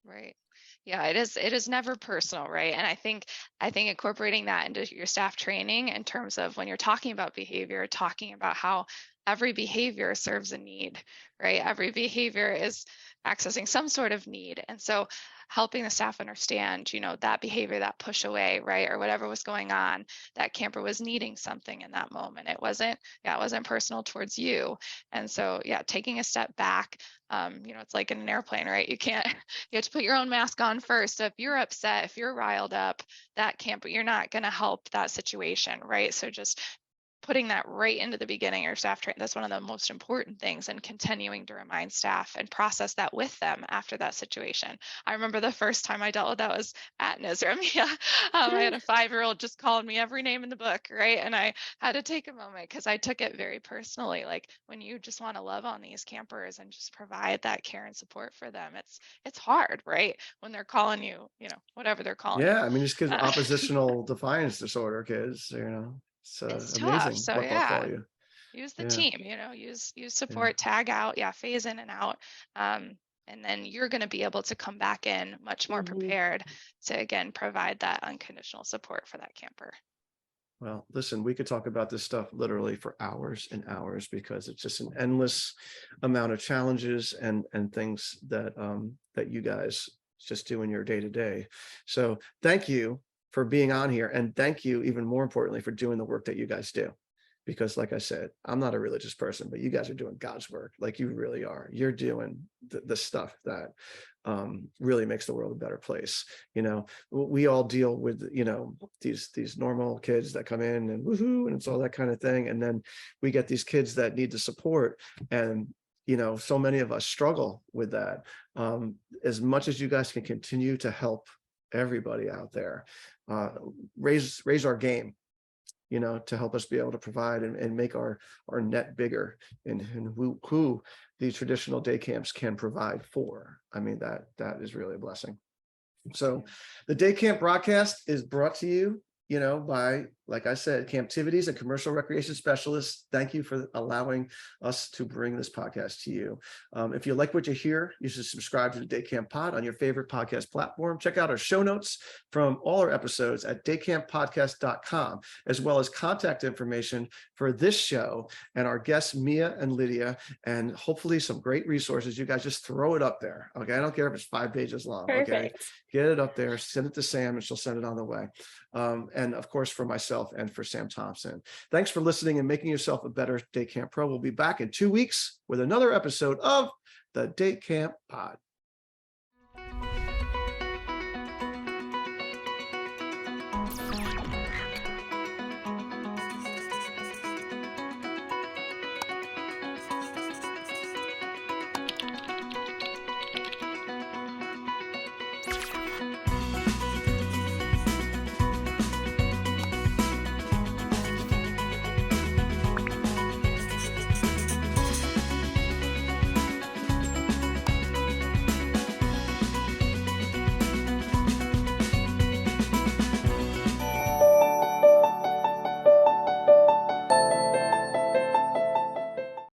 Right. Yeah, it is never personal, right? And I think incorporating that into your staff training in terms of when you're talking about behavior, talking about how every behavior serves a need, right? Every behavior is accessing some sort of need. And so helping the staff understand, that behavior, that push away, right? Or whatever was going on, that camper was needing something in that moment. It wasn't personal towards you. And so, yeah, taking a step back, it's like in an airplane, right? You have to put your own mask on first. If you're upset, if you're riled up, you're not going to help that situation, right? So just putting that right into the beginning or staff training, that's one of the most important things, and continuing to remind staff and process that with them after that situation. I remember the first time I dealt with that was at NISRA. Yeah. I had a 5-year-old just calling me every name in the book, right? And I had to take a moment because I took it very personally. Like when you just want to love on these campers and just provide that care and support for them, it's hard, right? When they're calling you, whatever they're calling you. Yeah, I mean, these kids, Uh, oppositional defiance disorder kids, it's it's tough. amazing So what they'll call yeah, you. use the Yeah, team, use yeah, support, tag out, yeah, phase in and out. And then you're going to be able to come back in much more Hmm. prepared to again provide that unconditional support for that camper. well, listen, we could talk about this stuff literally for hours and hours, because it's just an endless amount of challenges and things that you guys just do in your day to day. So thank you for being on here, and thank you even more importantly for doing the work that you guys do. Because like I said, I'm not a religious person, but you guys are doing God's work. Like you really are. You're doing the stuff that really makes the world a better place. We all deal with, these normal kids that come in and woohoo, and it's all that kind of thing. And then we get these kids that need the support. And so many of us struggle with that. As much as you guys can continue to help everybody out there, raise our game, to help us be able to provide and make our net bigger, and who the traditional day camps can provide for. I mean, that is really a blessing. So the day camp broadcast is brought to you, by, like I said, Camptivities and commercial recreation specialists. Thank you for allowing us to bring this podcast to you. If you like what you hear, you should subscribe to the Day Camp Pod on your favorite podcast platform. Check out our show notes from all our episodes at daycamppodcast.com, as well as contact information for this show and our guests, Mia and Lydia, and hopefully some great resources. You guys just throw it up there. Okay. I don't care if it's 5 pages long. Okay. Perfect. Get it up there, send it to Sam, and she'll send it on the way. And of course, for myself and for Sam Thompson. Thanks for listening and making yourself a better Day Camp Pro. We'll be back in 2 weeks with another episode of the Day Camp Pod.